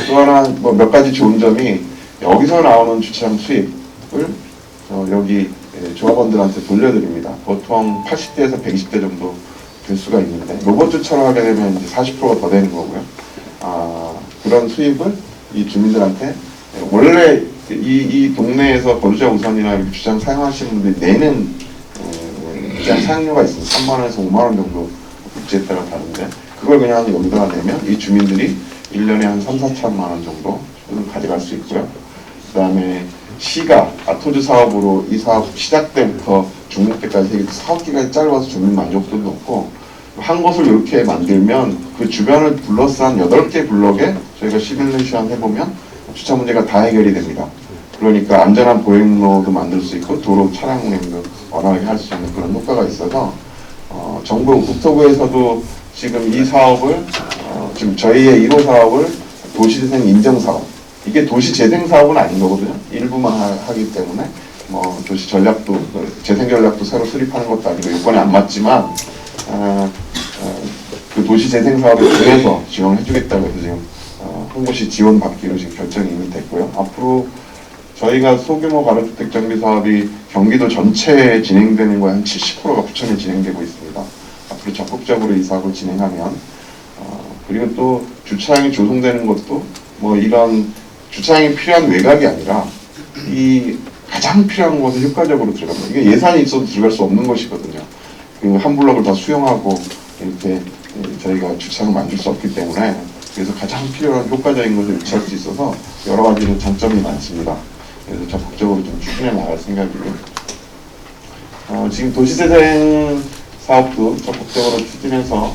또 하나 몇 가지 좋은 점이 여기서 나오는 주차장 수입을 여기 조합원들한테 돌려드립니다. 보통 80대에서 120대 정도 될 수가 있는데 로봇 주차를 하게 되면 이제 40%가 더 되는 거고요. 그런 수입을 이 주민들한테 원래 이 동네에서 거주자 우선이나 주차장 사용하시는 분들이 내는 주차장 사용료가 있습니다. 3만 원에서 5만 원 정도 국지에 따라 다른데 그걸 그냥 여기다가 내면 이 주민들이 1년에 한 3, 4천만 원 정도 가져갈 수 있고요. 그 다음에 시가 아토즈 사업으로 이 사업 시작 때부터 중국 때까지 사업 기간이 짧아서 주민 만족도도 높고 한 곳을 이렇게 만들면 그 주변을 둘러싼 8개 블럭에 저희가 시뮬레이션 해보면 주차 문제가 다 해결이 됩니다. 그러니까 안전한 보행로도 만들 수 있고 도로 차량 운행도 원활하게 할 수 있는 그런 효과가 있어서 정부 국토부에서도 지금 이 사업을 지금 저희의 1호 사업을 도시재생 인정사업 이게 도시재생 사업은 아닌 거거든요. 일부만 하기 때문에 도시 전략도 재생 전략도 새로 수립하는 것도 아니고 요건에 안 맞지만 그 도시재생 사업에 대해서 지원해 주겠다고 해서 지금 홍보시 지원 받기로 지금 결정이 이미 됐고요. 앞으로 저희가 소규모 가로주택 정비 사업이 경기도 전체에 진행되는 거에 한 70%가 부천에 진행되고 있습니다. 앞으로 적극적으로 이 사업을 진행하면 그리고 또 주차장이 조성되는 것도 이런 주차장이 필요한 외곽이 아니라 이 가장 필요한 곳에 효과적으로 들어갑니다. 이게 예산이 있어도 들어갈 수 없는 것이거든요. 그 한 블럭을 다 수용하고 이렇게 저희가 주차장을 만들 수 없기 때문에 그래서 가장 필요한 효과적인 것을 유치할 수 있어서 여러 가지로 장점이 많습니다. 그래서 적극적으로 좀 추진해 나갈 생각이고요. 지금 도시재생 사업도 적극적으로 추진해서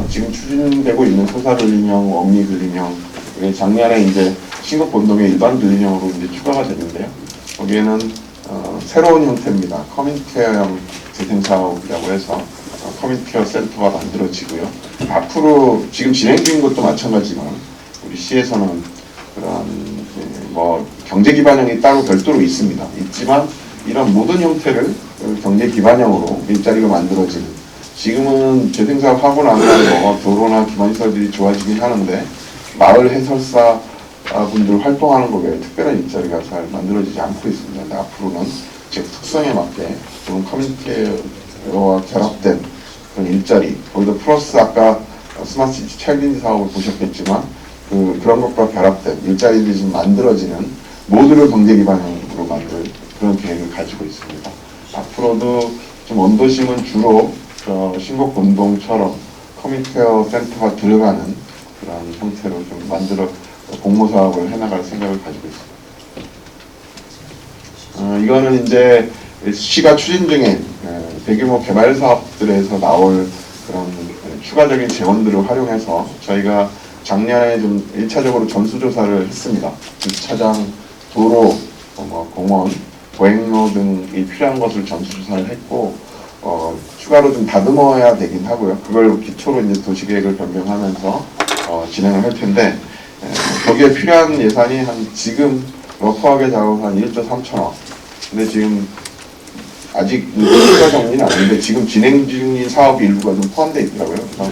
지금 추진되고 있는 소사근린형, 원미근린형, 작년에 이제 신곡본동의 일반 근린형으로 이제 추가가 됐는데요. 거기에는 새로운 형태입니다. 커뮤니케어형 재생사업이라고 해서 커뮤니케어 센터가 만들어지고요. 앞으로 지금 진행 중인 것도 마찬가지지만 우리 시에서는 그런 뭐 경제 기반형이 따로 별도로 있지만 이런 모든 형태를 경제 기반형으로 일자리가 만들어지는, 지금은 재생사업 하고 나면 뭐 도로나 기반시설들이 좋아지긴 하는데 마을 해설사 분들 활동하는 거 외에 특별한 일자리가 잘 만들어지지 않고 있습니다. 근데 앞으로는 제 특성에 맞게 좀 커뮤니티와 결합된 그런 일자리, 거기다 플러스 아까 스마트시티 챌린지 사업을 보셨겠지만 그런 것과 결합된 일자리들이 좀 만들어지는 모두를 경제 기반으로 만들 그런 계획을 가지고 있습니다. 앞으로도 좀 원도심은 주로 신곡운동처럼 커뮤니케어 센터가 들어가는 그런 형태로 좀 만들어 공모 사업을 해나갈 생각을 가지고 있습니다. 이거는 이제 시가 추진 중인 대규모 개발 사업들에서 나올 그런 추가적인 재원들을 활용해서 저희가 작년에 좀 1차적으로 전수조사를 했습니다. 주차장, 도로, 공원, 보행로 등이 필요한 것을 전수조사를 했고, 추가로 좀 다듬어야 되긴 하고요. 그걸 기초로 이제 도시계획을 변경하면서 진행을 할 텐데, 거기에 필요한 예산이 지금 러프하게 작업은 한 1조 3천억. 근데 지금 아직 추가 정리는 아닌데 지금 진행 중인 사업이 일부가 좀 포함되어 있더라고요. 그래서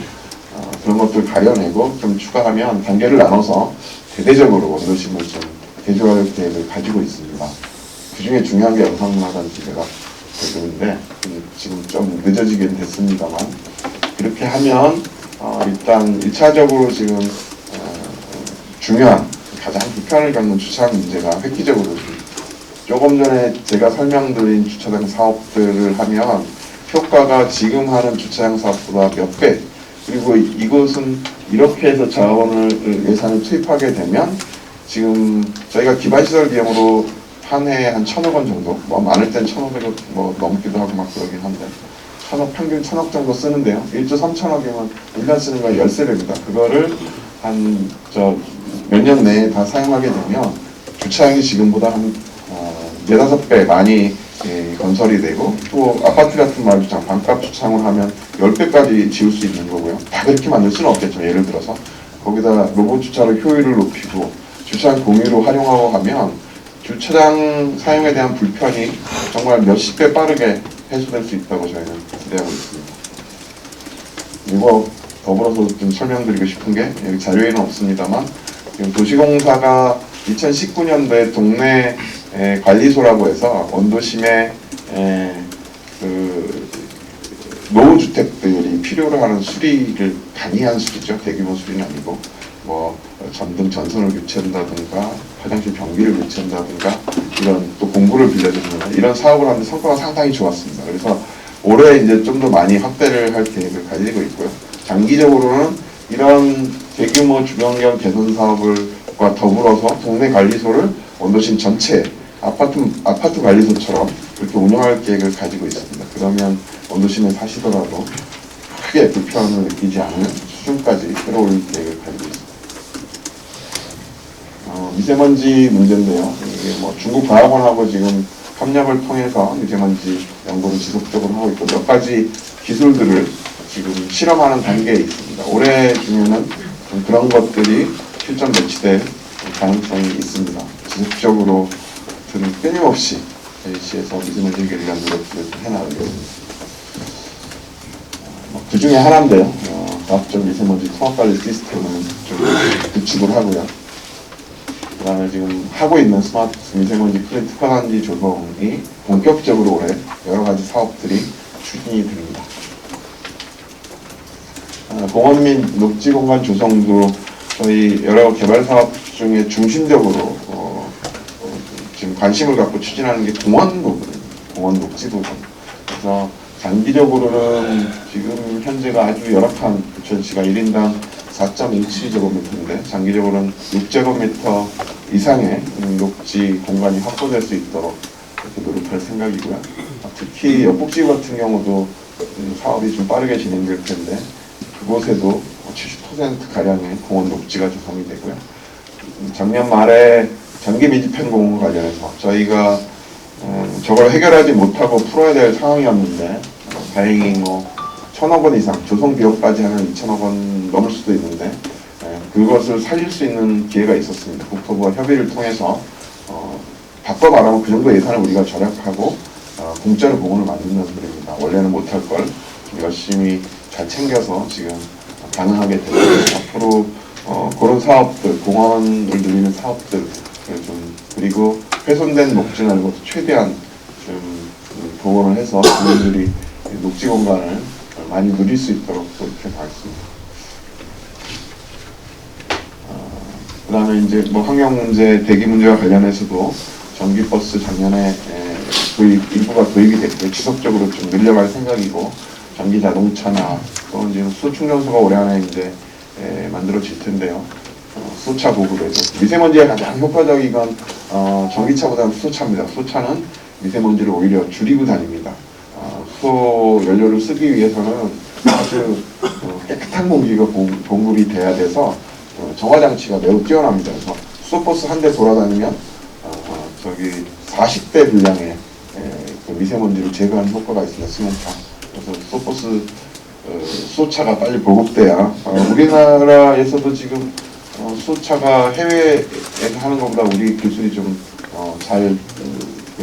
그런 것들 가려내고 좀 추가하면 단계를 나눠서 대대적으로 원도심을 좀 개조할 계획을 가지고 있습니다. 그 중에 중요한 게 영상문화단지가 대부분인데 지금 좀 늦어지긴 됐습니다만, 그렇게 하면 일단 1차적으로 지금 중요한 가장 불편을 겪는 주차장 문제가 획기적으로, 조금 전에 제가 설명드린 주차장 사업들을 하면 효과가 지금 하는 주차장 사업보다 몇 배, 그리고 이곳은 이렇게 해서 자원을 예산을 투입하게 되면 지금 저희가 기반시설 비용으로 한 해에 한 1,000억 원 정도, 뭐 많을 땐 1,500억 뭐 넘기도 하고 막 그러긴 한데 평균 1,000억 정도 쓰는데요. 1조 3천억이면 1년 쓰는 거 13배입니다. 그거를 한 몇 년 내에 다 사용하게 되면 주차장이 지금보다 한 4-5배 많이 건설이 되고, 또 아파트 같은 마을주차장 반값 주차장을 하면 10배까지 지을 수 있는 거고요. 다 그렇게 만들 수는 없겠죠. 예를 들어서 거기다 로봇 주차로 효율을 높이고 주차장 공유로 활용하고 하면 주차장 사용에 대한 불편이 정말 몇십 배 빠르게 해소될 수 있다고 저희는 기대하고 있습니다. 그리고 더불어서 좀 설명드리고 싶은 게, 여기 자료에는 없습니다만 도시공사가 2019년도에 동네 관리소라고 해서 원도심에 그 노후주택들이 필요로 하는 수리를 간이한 수리죠. 대규모 수리는 아니고 뭐 전등 전선을 교체한다든가 화장실 변기를 교체한다든가 이런 또 공구를 빌려주는 이런 사업을 하는데 성과가 상당히 좋았습니다. 그래서 올해 이제 좀 더 많이 확대를 할 계획을 가지고 있고요. 장기적으로는 이런 대규모 주변경 개선 사업과 더불어서 동네 관리소를 원도심 전체 아파트 관리소처럼 그렇게 운영할 계획을 가지고 있습니다. 그러면 원도심에 사시더라도 크게 불편을 느끼지 않는 수준까지 끌어올릴 계획을 가지고 있습니다. 미세먼지 문제인데요. 이게 뭐 중국 과학원하고 지금 협력을 통해서 미세먼지 연구를 지속적으로 하고 있고 몇 가지 기술들을 지금 실험하는 단계에 있습니다. 올해 중에는 좀 그런 것들이 실전 배치될 가능성이 있습니다. 지속적으로 끊임없이 JC에서 미세먼지 해결을 위한 노력들을 해나가겠습니다. 그 중에 하나인데요. 과학적 미세먼지 통합관리 시스템을 좀 구축을 하고요. 그 다음에 지금 하고 있는 스마트 미세먼지 클린 특화단지 조성이 본격적으로 올해 여러 가지 사업들이 추진이 됩니다. 공원 및 녹지 공간 조성도 저희 여러 개발 사업 중에 중심적으로 지금 관심을 갖고 추진하는 게 공원 부분입니다. 공원 녹지 부분. 그래서 장기적으로는 지금 현재가 아주 열악한 부천시가 1인당 4.17제곱미터인데 장기적으로는 6제곱미터 이상의 녹지 공간이 확보될 수 있도록 이렇게 노력할 생각이고요. 특히 역북지구 같은 경우도 사업이 좀 빠르게 진행될 텐데 그곳에도 70%가량의 공원 녹지가 조성이 되고요. 작년 말에 전기 밀집형 공원 관련해서 저희가 저걸 해결하지 못하고 풀어야 될 상황이었는데 다행히 뭐 1,000억 원 이상, 조성 비용까지 하면 2,000억 원 넘을 수도 있는데 그것을 살릴 수 있는 기회가 있었습니다. 국토부와 협의를 통해서 바꿔 말하면 그 정도 예산을 우리가 절약하고 공짜로 공원을 만드는 분입니다. 원래는 못할 걸 열심히 잘 챙겨서 지금 가능하게 되고 앞으로 그런 사업들, 공원을 늘리는 사업들 좀 그리고 훼손된 녹지나 이것도 최대한 좀 복원을 해서 국민들이 녹지 공간을 많이 누릴 수 있도록 그렇게 가겠습니다. 그 다음에 이제 뭐 환경 문제, 대기 문제와 관련해서도 전기버스 작년에 일부가 도입이 됐고요. 지속적으로 좀 늘려갈 생각이고 전기 자동차나 또는 지금 수소충전소가 올해 안에 이제 만들어질 텐데요. 수소차 보급에도 미세먼지에 가장 효과적인 건 전기차보다는 수소차입니다. 수소차는 미세먼지를 오히려 줄이고 다닙니다. 수소 연료를 쓰기 위해서는 아주 깨끗한 공기가 공급이 돼야 돼서 정화 장치가 매우 뛰어납니다. 그래서 수소버스 한 대 돌아다니면 저기 40대 분량의 그 미세먼지를 제거하는 효과가 있습니다. 승용차. 그래서 수소버스 수소차가 빨리 보급돼야 우리나라에서도 지금 수소차가 해외에서 하는 것보다 우리 기술이 좀 잘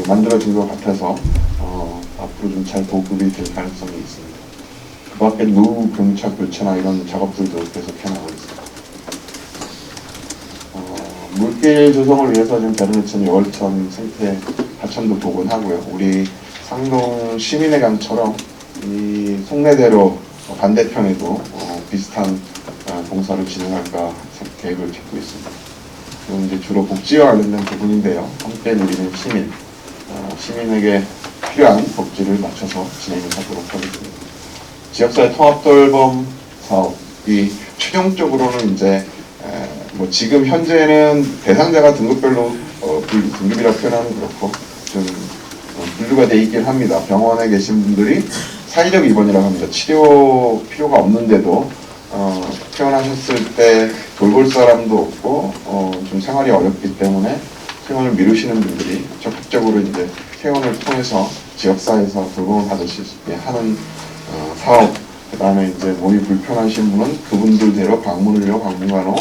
만들어진 것 같아서 앞으로 좀 잘 보급이 될 가능성이 있습니다. 그 밖에 노후 경차 교체나 이런 작업들도 계속 해나가고 있습니다. 물길 조성을 위해서 지금 베르네천, 여월천, 생태, 하천도 복원하고요. 우리 상동 시민회관처럼 이 송내대로 반대편에도 비슷한 공사를 진행할까 계획을 잡고 있습니다. 그럼 이제 주로 복지와 관련된 부분인데요. 함께 누리는 시민, 시민에게 필요한 복지를 맞춰서 진행을 하도록 하겠습니다. 지역사회 통합돌봄 사업이 최종적으로는 이제 뭐 지금 현재는 대상자가 등급별로 등급이라고 표현하면 그렇고 좀 분류가 돼 있긴 합니다. 병원에 계신 분들이 사회적 입원이라고 합니다. 치료 필요가 없는데도 퇴원하셨을 때 돌볼 사람도 없고 좀 생활이 어렵기 때문에 퇴원을 미루시는 분들이 적극적으로 이제 퇴원을 통해서 지역사회에서 돌봄을 받을 수 있게 하는 사업. 그 다음에 이제 몸이 불편하신 분은 그분들대로 방문을요, 방문간호,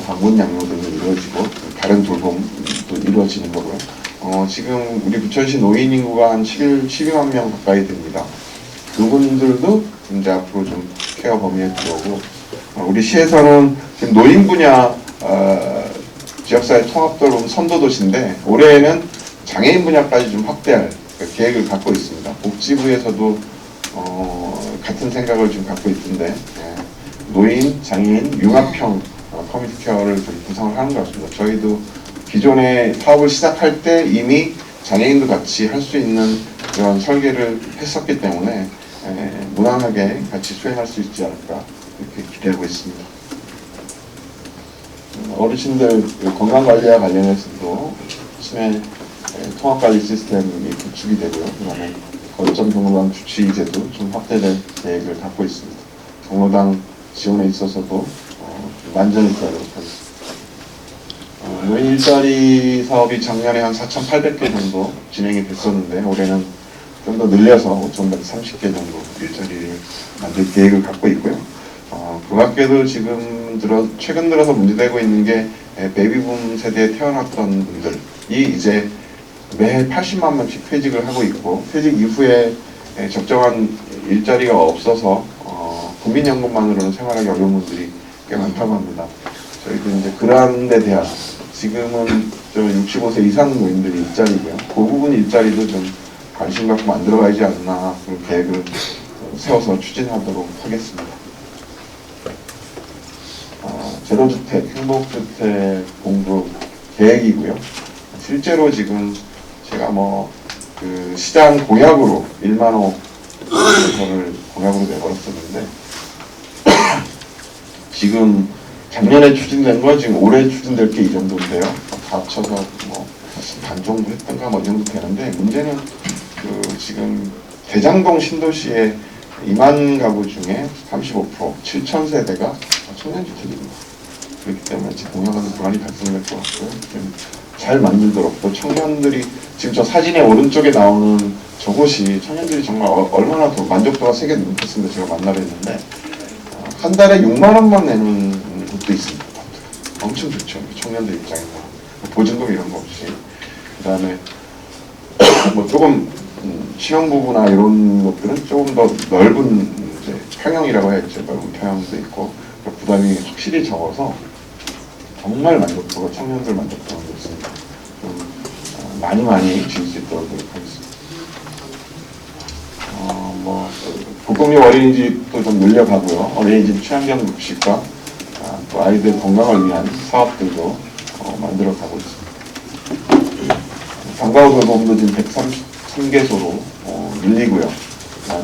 방문 양로 등이 이루어지고 다른 돌봄도 이루어지는 거고요. 지금 우리 부천시 노인 인구가 한 12만 명 가까이 됩니다. 그분들도 이제 앞으로 좀 케어 범위에 들어오고 우리 시에서는 지금 노인 분야 지역사회 통합돌봄 선도도시인데 올해에는 장애인 분야까지 좀 확대할 계획을 갖고 있습니다. 복지부에서도 같은 생각을 좀 갖고 있던데 노인, 장애인, 융합형 커뮤니티 케어를 좀 구성을 하는 것 같습니다. 저희도 기존에 사업을 시작할 때 이미 장애인도 같이 할 수 있는 그런 설계를 했었기 때문에 무난하게 같이 수행할 수 있지 않을까 이렇게 기대하고 있습니다. 어르신들 건강관리와 관련해서도 치매 통합관리 시스템이 구축이 되고요. 그다음에 거점 경로당 주치제도 좀 확대될 계획을 갖고 있습니다. 경로당 지원에 있어서도 완전히 기하도록 하겠습니다. 노인 일자리 사업이 작년에 한 4,800개 정도 진행이 됐었는데 올해는 좀 더 늘려서 5,130개 정도 일자리를 만들 계획을 갖고 있고요. 그 밖에도 지금 최근 들어서 문제되고 있는 게 베이비붐 세대에 태어났던 분들이 이제 매해 80만 명씩 퇴직을 하고 있고 퇴직 이후에 적정한 일자리가 없어서 국민연금만으로는 생활하기 어려운 분들이 꽤 많다고 합니다. 저희도 이제 그런 데 대한 지금은 65세 이상 노인들이 일자리고요. 그 부분 일자리도 좀 관심 갖고 만들어가야지 않나 그런 계획을 세워서 추진하도록 하겠습니다. 제로주택, 행복주택 공급 계획이고요. 실제로 지금 제가 그 시장 공약으로 1만 호를 공약으로 내걸었었는데 지금 작년에 추진된 거 지금 올해 추진될 게 이 정도인데요. 다 합쳐서 반 정도 했던가 이 정도 되는데 문제는 지금 대장동 신도시의 2만 가구 중에 35% 7,000세대가 청년주택입니다. 그렇기 때문에 제 공약은 불안이 발생될 것 같고요. 좀 잘 만들도록 또 청년들이 지금 저 사진의 오른쪽에 나오는 저곳이 청년들이 정말 얼마나 더 만족도가 세게 높았습니다. 제가 만나뵀는데 한 달에 6만 원만 내는 곳도 있습니다. 엄청 좋죠. 청년들 입장에서 보증금 이런 거 없이. 그다음에 뭐 조금 신혼부부나 이런 것들은 조금 더 넓은 이제 평형이라고 해야죠. 넓은 평형도 있고 부담이 확실히 적어서 정말 만족도가 청년들 만족도가 높습니다. 좀 많이 줄 수 있도록 노력하겠습니다. 뭐 국공립 어린이집도 좀 늘려가고요. 어린이집 취향경 급식과 또 아이들 건강을 위한 사업들도 만들어가고 있습니다. 방과후 돌봄도 지금 133개소로 늘리고요.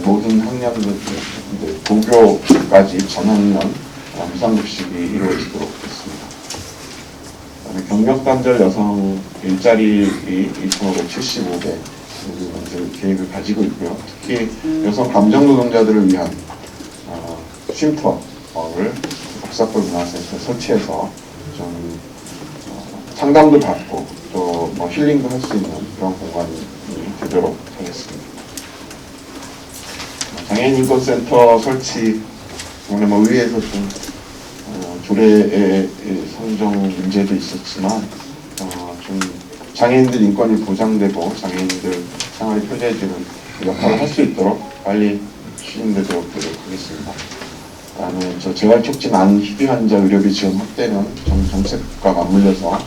모든 학년들 고교까지 전학년 무상급식이 이루어지도록 했습니다. 그다음에 경력단절 여성 일자리 2,575개 계획을 가지고 있고요. 특히 여성 감정노동자들을 위한 쉼터를 복사골 문화센터에 설치해서 좀 상담도 받고 또 뭐 힐링도 할 수 있는 그런 공간이 되도록 하겠습니다. 장애인 인권센터 설치 오늘 뭐 의회에서 좀 조례의 선정 문제도 있었지만 좀 장애인들 인권이 보장되고 장애인들 생활이 표제해지는 역할을 할 수 있도록 빨리 추진되도록 노력하겠습니다. 그다음에 저 재활촉진 안 희귀 환자 의료비 지원 확대는 정책과 맞물려서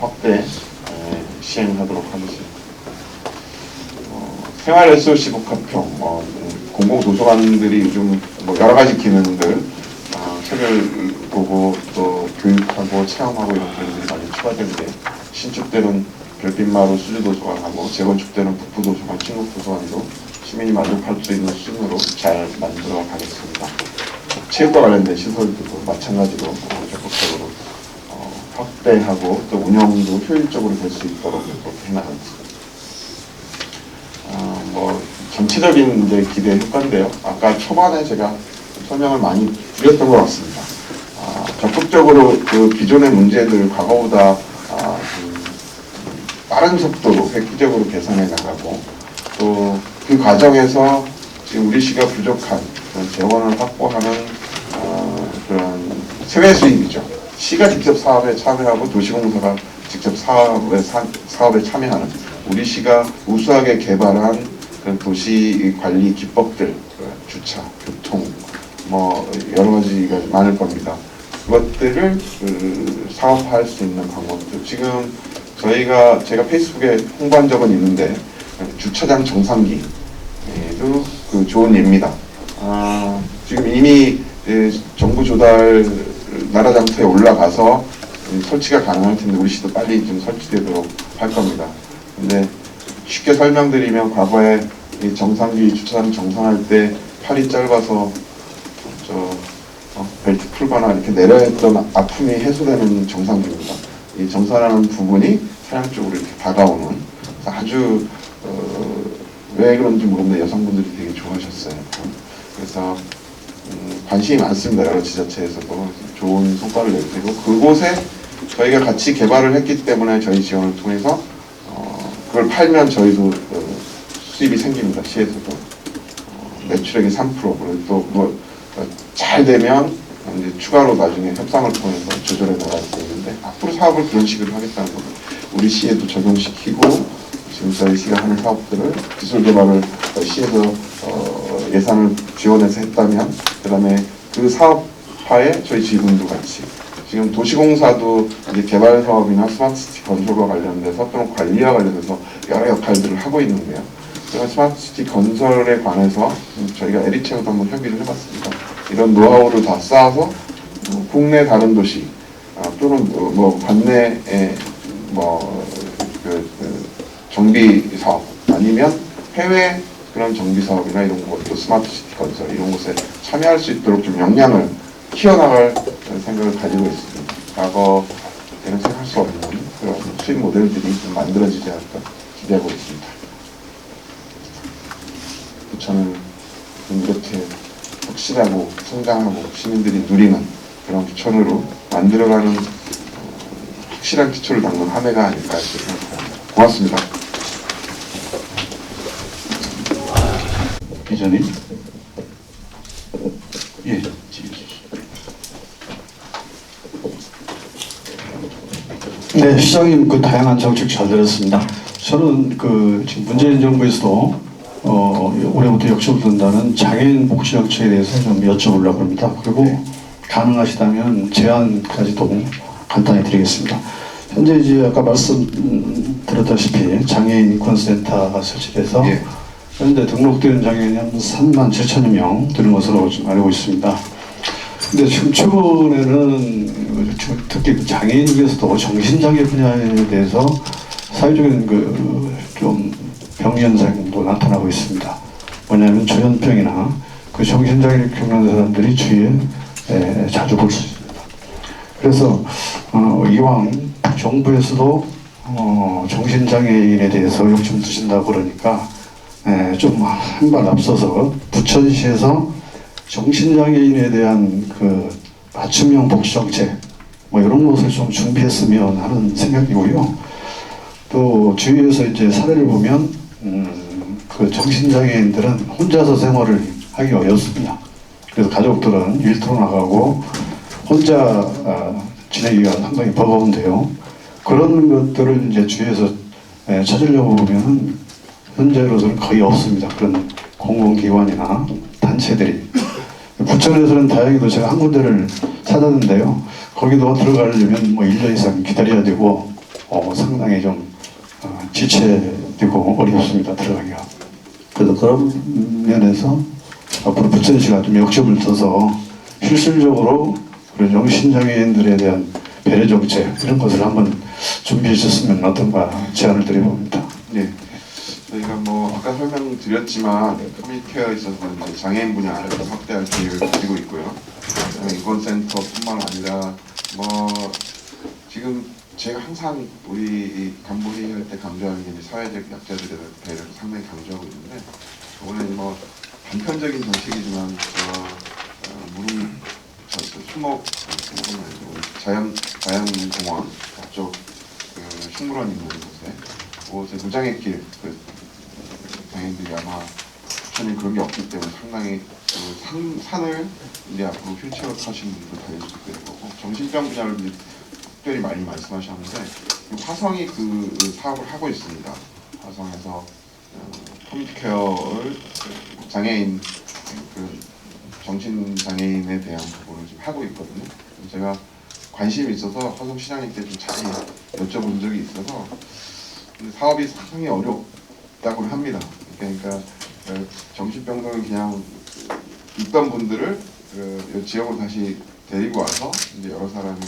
확대 시행하도록 하겠습니다. 생활 SOC 복합형 공공도서관들이 요즘 뭐 여러 가지 기능들 책을 보고 또 교육하고 체험하고 이런 기능들이 많이 추가되는데 신축되는 별빛마루 수주도서관하고 재건축되는 북부도서관, 친국도서관도 시민이 만족할 수 있는 수준으로 잘 만들어 가겠습니다. 체육과 관련된 시설들도 마찬가지로 적극적으로 확대하고 또 운영도 효율적으로 될 수 있도록 그렇게 해나가겠습니다. 뭐 전체적인 이제 기대 효과인데요. 아까 초반에 제가 설명을 많이 드렸던 것 같습니다. 적극적으로 그 기존의 문제들 과거보다 빠른 속도로 획기적으로 개선해 나가고 또 그 과정에서 지금 우리 시가 부족한 그런 재원을 확보하는 그런 세외 수입이죠. 시가 직접 사업에 참여하고 도시공사가 직접 사업에 참여하는 우리 시가 우수하게 개발한 그런 도시 관리 기법들, 주차, 교통, 뭐 여러 가지가 많을 겁니다. 그것들을 사업화할 수 있는 방법들. 지금 제가 페이스북에 홍보한 적은 있는데 주차장 정상기도 그 좋은 예입니다. 지금 이미 정부 조달 나라 장터에 올라가서 설치가 가능할 텐데 우리 시도 빨리 좀 설치되도록 할 겁니다. 근데 쉽게 설명드리면 과거에 이 정상기 주차장 정상할 때 팔이 짧아서 벨트 풀거나 이렇게 내려야 했던 아픔이 해소되는 정상기입니다. 이 정상하는 부분이 차량 쪽으로 이렇게 다가오는 아주 왜 그런지 모르는데 여성분들이 되게 좋아하셨어요. 그래서 관심이 많습니다. 여러 지자체에서도 좋은 성과를 내고 그곳에 저희가 같이 개발을 했기 때문에 저희 지원을 통해서 그걸 팔면 저희도 수입이 생깁니다. 시에서도 매출액이 3% 그리고 또 뭐 잘 되면 이제 추가로 나중에 협상을 통해서 조절해 나갈 수 있는데 앞으로 사업을 그런 식으로 하겠다는 겁니다. 우리 시에도 적용시키고 지금 저희 시가 하는 사업들을 기술 개발을 시에서 예산을 지원해서 했다면 그다음에 그 사업화에 저희 지분도 같이 지금 도시공사도 이제 개발 사업이나 스마트시티 건설과 관련돼서 또는 관리와 관련돼서 여러 역할들을 하고 있는데요. 제가 스마트시티 건설에 관해서 저희가 에리체하고도 한번 협의를 해봤습니다. 이런 노하우를 다 쌓아서 국내 다른 도시 또는 뭐 관내에 정비 사업 아니면 해외 그런 정비 사업이나 이런 것도 스마트시티 건설 이런 곳에 참여할 수 있도록 좀 역량을 키워나갈 생각을 가지고 있습니다. 과거에는 생각할 수 없는 그런 수입 모델들이 좀 만들어지지 않을까 기대하고 있습니다. 부천은 이렇게 확실하고 성장하고 시민들이 누리는 그런 부천으로 만들어가는 확실한 기초를 닦는 한 해가 아닐까 생각합니다. 고맙습니다. 기자님. 예, 지금. 네, 시장님 그 다양한 정책 잘 들었습니다. 저는 그 지금 문재인 정부에서도 올해부터 역습을 둔다는 장애인 복지 정책에 대해서 좀 여쭤보려고 합니다. 그리고 가능하시다면 제안까지도 간단히 드리겠습니다. 현재 이제 아까 말씀 들었다시피 장애인 인권센터가 설치돼서 예. 현재 등록된 장애인이 한 3만 7천여 명 되는 것으로 좀 알고 있습니다. 근데 지금 최근에는 특히 그 장애인 중에서도 정신장애 분야에 대해서 사회적인 그 좀 병현상도 나타나고 있습니다. 뭐냐면 조현병이나 그 정신장애를 겪는 사람들이 주위에 자주 볼 수 있습니다. 그래서 이왕 정부에서도 정신장애인에 대해서 욕심 두신다고 그러니까 좀 한 발 앞서서 부천시에서 정신장애인에 대한 그 맞춤형 복지 정책 뭐 이런 것을 좀 준비했으면 하는 생각이고요. 또 주위에서 이제 사례를 보면 그 정신장애인들은 혼자서 생활을 하기 어렵습니다. 그래서 가족들은 일터로 나가고 혼자 지내기가 상당히 버거운데요. 그런 것들을 이제 주위에서 찾으려고 보면은 현재로서는 거의 없습니다. 그런 공공기관이나 단체들이. 부천에서는 다행히도 제가 한 군데를 찾았는데요. 거기도 들어가려면 뭐 1년 이상 기다려야 되고 상당히 좀 지체되고 어렵습니다. 들어가기가. 그래서 그런 면에서 앞으로 부천시가 좀 역점을 둬서 실질적으로 그런 정신장애인들에 대한 배려 정책 이런 것을 한번 준비해 주셨으면 어떤가 제안을 드려봅니다. 네. 저희가 뭐 아까 설명드렸지만 커뮤니티케어에 있어서 이제 장애인 분야를 확대할 계획을 가지고 있고요. 인권센터뿐만 아니라 뭐 지금 제가 항상 우리 간부 회의할 때 강조하는 게 이제 사회적 약자들에 대한 배려를 상당히 강조하고 있는데 오늘 뭐 단편적인 정책이지만 수목 자연공원 앞쪽 그 식물원 있는 곳에 무장의길 장애인들이 아마 부천에 그런 게 없기 때문에 상당히 그 산을 이제 앞으로 휠체어 타시는 분들 달릴 수 있게 될 거고 정신병 분야를 특별히 많이 말씀하셨는데 화성이 그 사업을 하고 있습니다. 화성에서 컴퓨터케어를 장애인 그 정신장애인에 대한 부분을 지금 하고 있거든요. 제가 관심이 있어서 화성 시장님께 좀 자세히 여쭤본 적이 있어서 근데 사업이 상당히 어렵다고 합니다. 그러니까 정신병동을 그냥 있던 분들을 이 지역으로 다시 데리고 와서 이제 여러 사람이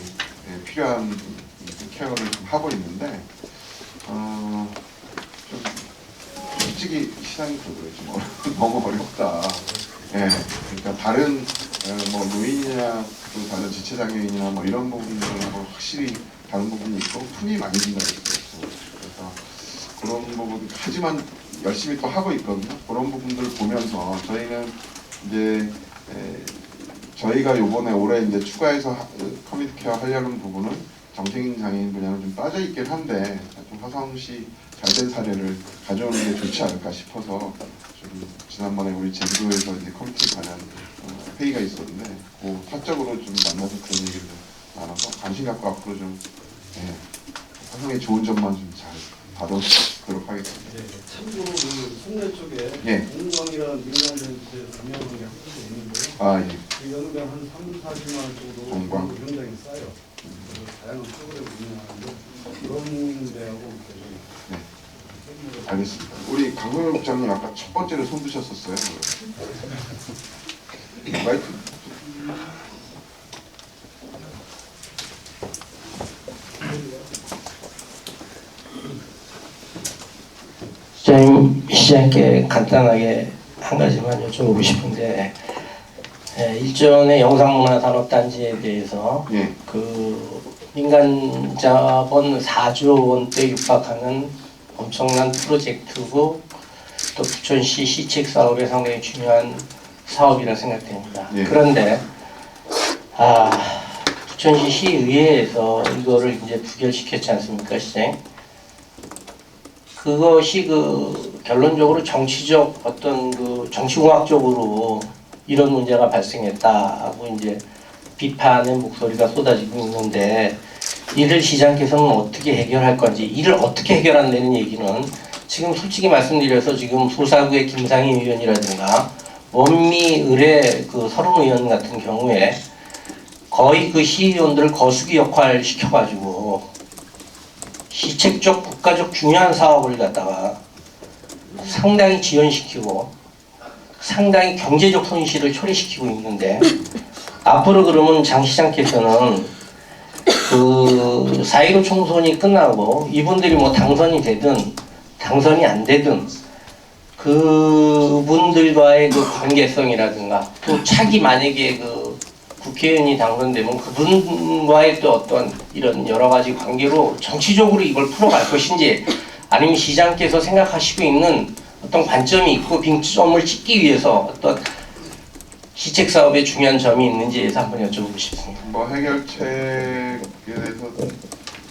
필요한 케어를 좀 하고 있는데 좀 솔직히 시장이 좀 너무 어렵다. 예, 그러니까 다른 뭐 노인이나 또 다른 지체장애인이나 뭐 이런 부분들하고 확실히 다른 부분이 있고 품이 많이 든다고 했어요. 그래서 그런 부분 하지만 열심히 또 하고 있거든요. 그런 부분들을 보면서 저희는 이제 저희가 요번에 올해 이제 추가해서 커뮤니티 케어 하려는 부분은 정신 장애인 분야는 좀 빠져 있긴 한데 좀 화성시 잘된 사례를 가져오는 게 좋지 않을까 싶어서 좀 지난번에 우리 제주도에서 이제 커뮤니티 관련 회의가 있었는데 그 사적으로 좀 만나서 그런 얘기를 나눠서 관심 갖고 앞으로 좀 화성의 좋은 점만 좀 잘 받아보도록 하겠습니다. 네, 참고로 그 송내 쪽에 예. 공광이라는 민간단체에서 운영하는 게 한 곳이 있는데요. 아 예. 그 연간 한 3, 40만 원 정도 공광. 현장에 쌓여. 그래서 다양한 프로그램을 운영하는데 그런 데하고 네. 알겠습니다. 우리 강동열 국장님 아까 첫 번째로 손 드셨었어요. 마이크. 시장님께 간단하게 한 가지만 여쭤보고 싶은데 일전에 영상문화산업단지에 대해서 예. 그 민간 자본 4조 원대 육박하는 엄청난 프로젝트고 또 부천시 시책 사업에 상당히 중요한 사업이라 생각됩니다. 예. 그런데 부천시 시의회에서 이거를 이제 부결시켰지 않습니까, 시장? 그것이 그 결론적으로 정치적 어떤 그 정치공학적으로 이런 문제가 발생했다고 이제 비판의 목소리가 쏟아지고 있는데 이를 시장께서는 어떻게 해결할 건지 이를 어떻게 해결한다는 얘기는 지금 솔직히 말씀드려서 지금 소사구의 김상희 의원이라든가 원미 의뢰 그 서른 의원 같은 경우에 거의 그 시의원들을 거수기 역할 시켜가지고 시책적 국가적 중요한 사업을 갖다가 상당히 지연시키고 상당히 경제적 손실을 초래시키고 있는데 앞으로 그러면 장 시장께서는 그 4.15 총선이 끝나고 이분들이 뭐 당선이 되든 당선이 안 되든 그분들과의 그 관계성이라든가 또 차기 만약에 그 국회의원이 당선되면 그분과의 또 어떤 이런 여러 가지 관계로 정치적으로 이걸 풀어갈 것인지 아니면 시장께서 생각하시고 있는 어떤 관점이 있고 빙점을 찍기 위해서 어떤 시책 사업에 중요한 점이 있는지에 대해서 한번 여쭤보고 싶습니다. 뭐 해결책에 대해서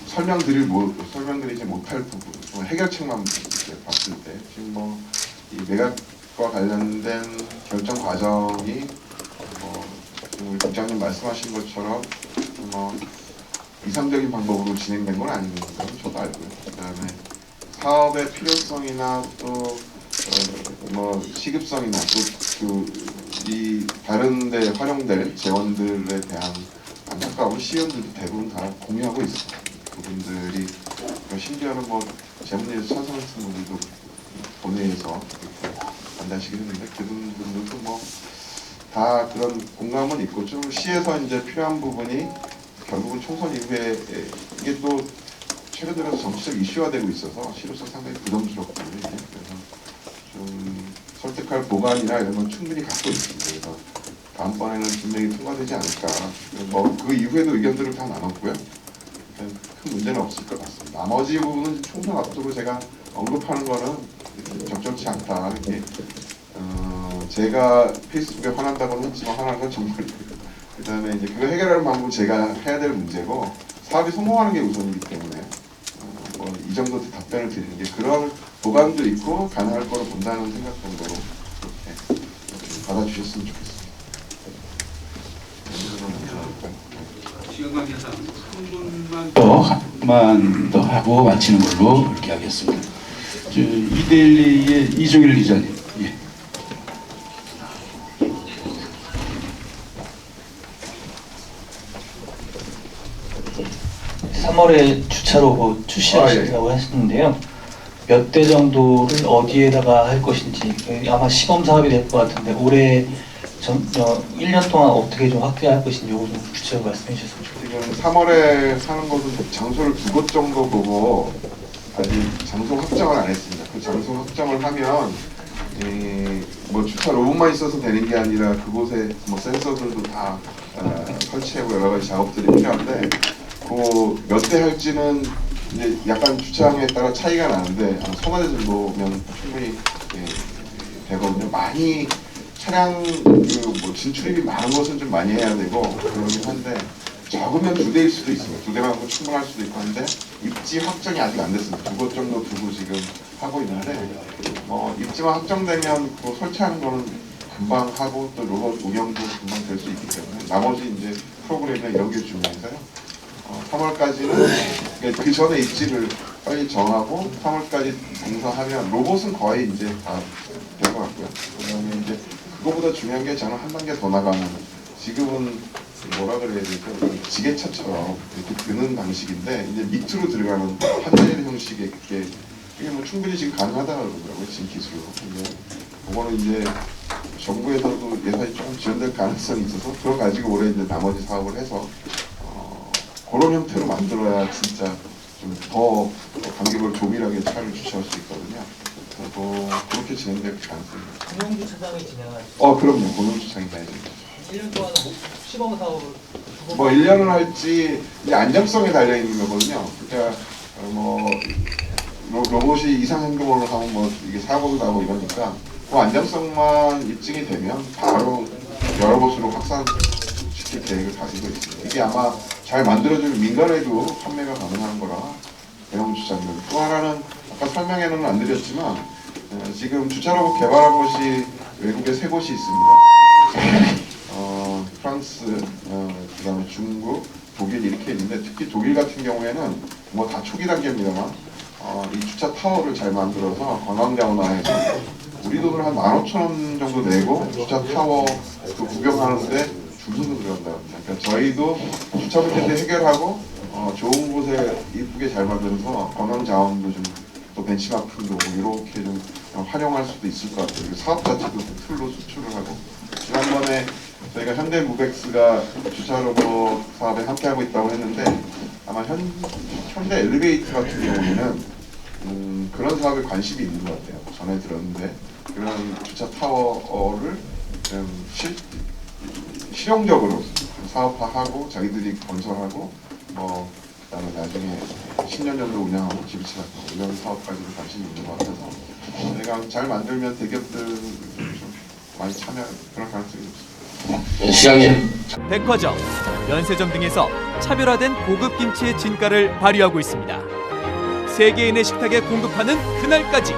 설명드리지 못할 부분, 뭐 해결책만 봤을 때 지금 뭐 이 매각과 관련된 결정 과정이 지금 우리 국장님 말씀하신 것처럼 뭐 이상적인 방법으로 진행된 건 아닌 건 저도 알고요. 그다음에 사업의 필요성이나 또 뭐 시급성이나 또 이 다른 데 활용될 재원들에 대한 안타까운 시의원들도 대부분 다 공유하고 있습니다. 그분들이 심지어는 뭐 재문에서 찬성하시는 분들도 본회의에서 이렇게 반대하시긴 했는데 그분들도 뭐 다 그런 공감은 있고 좀 시에서 이제 필요한 부분이 결국은 총선 이후에 이게 또 최근 들어서 정치적 이슈화 되고 있어서 시로서 상당히 부담스럽거든요. 그래서 좀 설득할 보관이나 이런 건 충분히 갖고 있습니다. 그래서 다음번에는 분명히 통과되지 않을까. 뭐 그 이후에도 의견들을 다 나눴고요. 큰 문제는 없을 것 같습니다. 나머지 부분은 총선 앞두고 제가 언급하는 거는 적절치 않다. 이렇게 제가 페이스북에 화난다고는 했지만 화나는 건 정말 그 다음에 이제 그거 해결하는 방법은 제가 해야 될 문제고 사업이 성공하는 게 우선이기 때문에 뭐 이 정도 답변을 드리는 게 그런 보관도 있고 가능할 거로 본다는 생각 정도로 그렇게 받아주셨으면 좋겠습니다. 시간 관계상 한 분만 더 하고 마치는 걸로 이렇게 하겠습니다. 이데일리의 이종일 기자님. 예. (3월에) 주차로 출시하신다고 했는데요. 몇 대 정도를 어디에다가 할 것인지 아마 시범 사업이 될 것 같은데 올해 1년 동안 어떻게 좀 확대할 것인지 요거 좀 구체적으로 말씀해 주셨으면 좋겠습니다. 지금 3월에 사는 것은 장소를 2곳 정도 보고 아직 장소 확정을 안 했습니다. 그 장소 확정을 하면 뭐 주차 로봇만 있어서 되는 게 아니라 그곳에 뭐 센서들도 다 설치하고 여러 가지 작업들이 필요한데 그 몇 대 할지는 이제 약간 주차장에 따라 차이가 나는데 서너 대 정도면 충분히 되거든요. 많이 차량 뭐 진출입이 많은 것은 좀 많이 해야 되고 그러긴 한데 적으면 2대일 수도 있습니다. 2대만 충분할 수도 있고 한데 입지 확정이 아직 안 됐습니다. 2곳 정도 두고 지금 하고 있는데 입지만 확정되면 그 설치하는 거는 금방 하고 또 로봇 운영도 금방 될 수 있기 때문에 나머지 이제 프로그램이나 연계 중에서요. 3월까지는 그 전에 입지를 빨리 정하고 3월까지 공사하면 로봇은 거의 이제 다 될 것 같고요. 그다음에 이제 그거보다 중요한 게 저는 한 단계 더 나가는 지금은 뭐라 그래야 되죠? 지게차처럼 이렇게 드는 방식인데 이제 밑으로 들어가는 판넬 형식의 이게 뭐 충분히 지금 가능하다고 그러더라고요. 지금 기술로. 근데 그거는 이제 정부에서도 예산이 조금 지원될 가능성이 있어서 그거 가지고 올해 이제 나머지 사업을 해서 그런 형태로 만들어야 진짜 좀 더 간격을 조밀하게 차를 주차할 수 있거든요. 그렇게 진행될 가능성이 있습니다. 공영주차장이 진행할 그럼요. 공영주차장이 가야죠. 1년 동안 시범 사업을 뭐 1년을 할지 이제 안정성에 달려 있는 거거든요. 그러니까 뭐 로봇이 이상 행동을 하면 뭐 이게 사고도 나고 이러니까 그 안정성만 입증이 되면 바로 여러 곳으로 확산시킬 계획을 가지고 있습니다. 이게 아마 잘 만들어지면 민간에도 판매가 가능한 거라 대형 주차장. 또 하나는 아까 설명에는 안 드렸지만 지금 주차 로봇 개발한 곳이 외국에 3곳이 있습니다. 프랑스, 그다음에 중국, 독일 이렇게 있는데 특히 독일 같은 경우에는 뭐 다 초기 단계입니다만 이 주차 타워를 잘 만들어서 관광자문화해서 우리 돈을 한 15,000원 정도 내고 주차 타워 그 구경하는데 줄 서서 들어간다고 합니다. 그러니까 저희도 주차 문제도 해결하고 좋은 곳에 이쁘게 잘 만들어서 관광 자원도 좀 또 벤치마킹도 이렇게 좀 활용할 수도 있을 것 같아요. 사업 자체도 틀로 수출을 하고 지난번에 저희가 현대무벡스가 주차 로봇 사업에 함께하고 있다고 했는데 아마 현대 엘리베이터 같은 경우에는 그런 사업에 관심이 있는 것 같아요. 전에 들었는데 그런 주차 타워를 실용적으로 사업화하고 자기들이 건설하고 그다음에 나중에 10년 정도 운영하고 지비치하고 이런 사업까지도 관심이 있는 것 같아서 저희가 잘 만들면 대기업들 좀 많이 참여할 그런 가능성이 있습니다. 시장님. 백화점, 면세점 등에서 차별화된 고급 김치의 진가를 발휘하고 있습니다. 세계인의 식탁에 공급하는 그날까지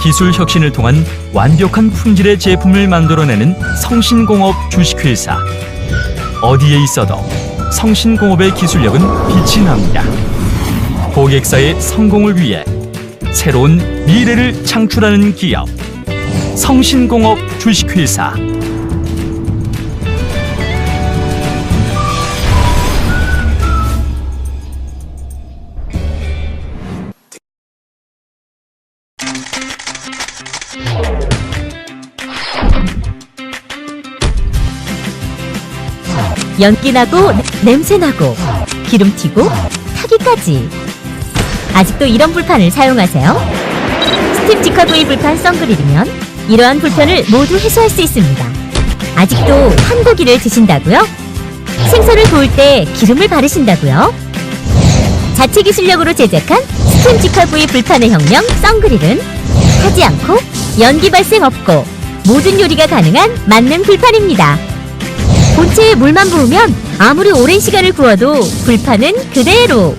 기술 혁신을 통한 완벽한 품질의 제품을 만들어내는 성신공업 주식회사. 어디에 있어도 성신공업의 기술력은 빛이 납니다. 고객사의 성공을 위해 새로운 미래를 창출하는 기업. 성신공업 주식회사. 연기나고 냄새나고 기름튀고 타기까지. 아직도 이런 불판을 사용하세요? 스팀 직화구이 불판 썬그릴이면 이러한 불편을 모두 해소할 수 있습니다. 아직도 한고기를 드신다고요? 생선을 구울 때 기름을 바르신다고요? 자체 기술력으로 제작한 스팀 직화구이 불판의 혁명 썬그릴은 타지 않고 연기 발생 없고 모든 요리가 가능한 만능 불판입니다. 본체에 물만 부으면 아무리 오랜 시간을 구워도 불판은 그대로.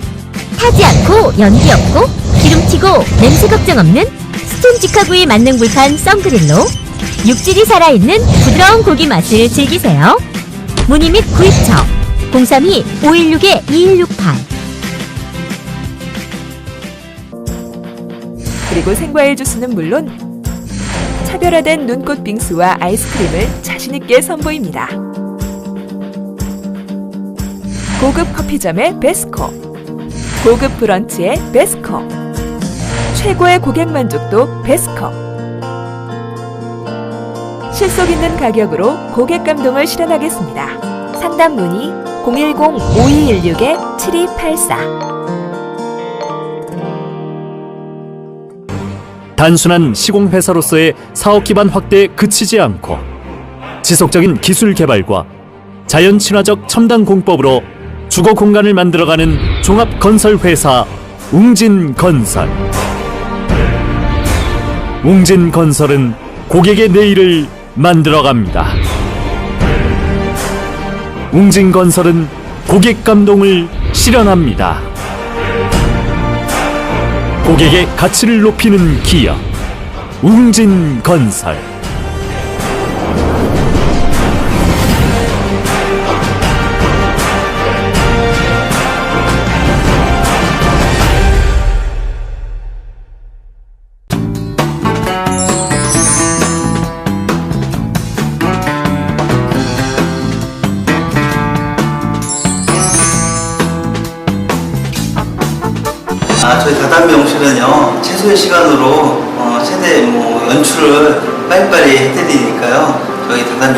타지 않고 연기 없고 기름튀고 냄새 걱정 없는 스팀 직화구이 만능 불판 썬그릴로 육질이 살아있는 부드러운 고기 맛을 즐기세요. 문의 및 구입처 032-516-2168. 그리고 생과일 주스는 물론 차별화된 눈꽃 빙수와 아이스크림을 자신있게 선보입니다. 고급 커피점의 베스코, 고급 브런치의 베스코, 최고의 고객 만족도 베스코. 실속 있는 가격으로 고객 감동을 실현하겠습니다. 상담 문의 010-5216-7284. 단순한 시공회사로서의 사업 기반 확대에 그치지 않고 지속적인 기술 개발과 자연 친화적 첨단 공법으로 주거 공간을 만들어가는 종합 건설 회사 웅진건설. 웅진건설은 고객의 내일을 만들어갑니다. 웅진건설은 고객 감동을 실현합니다. 고객의 가치를 높이는 기업 웅진건설. 저희 다단미용실은요, 최소의 시간으로 최대 연출을 빨리빨리 해드리니까요. 저희 다단미용실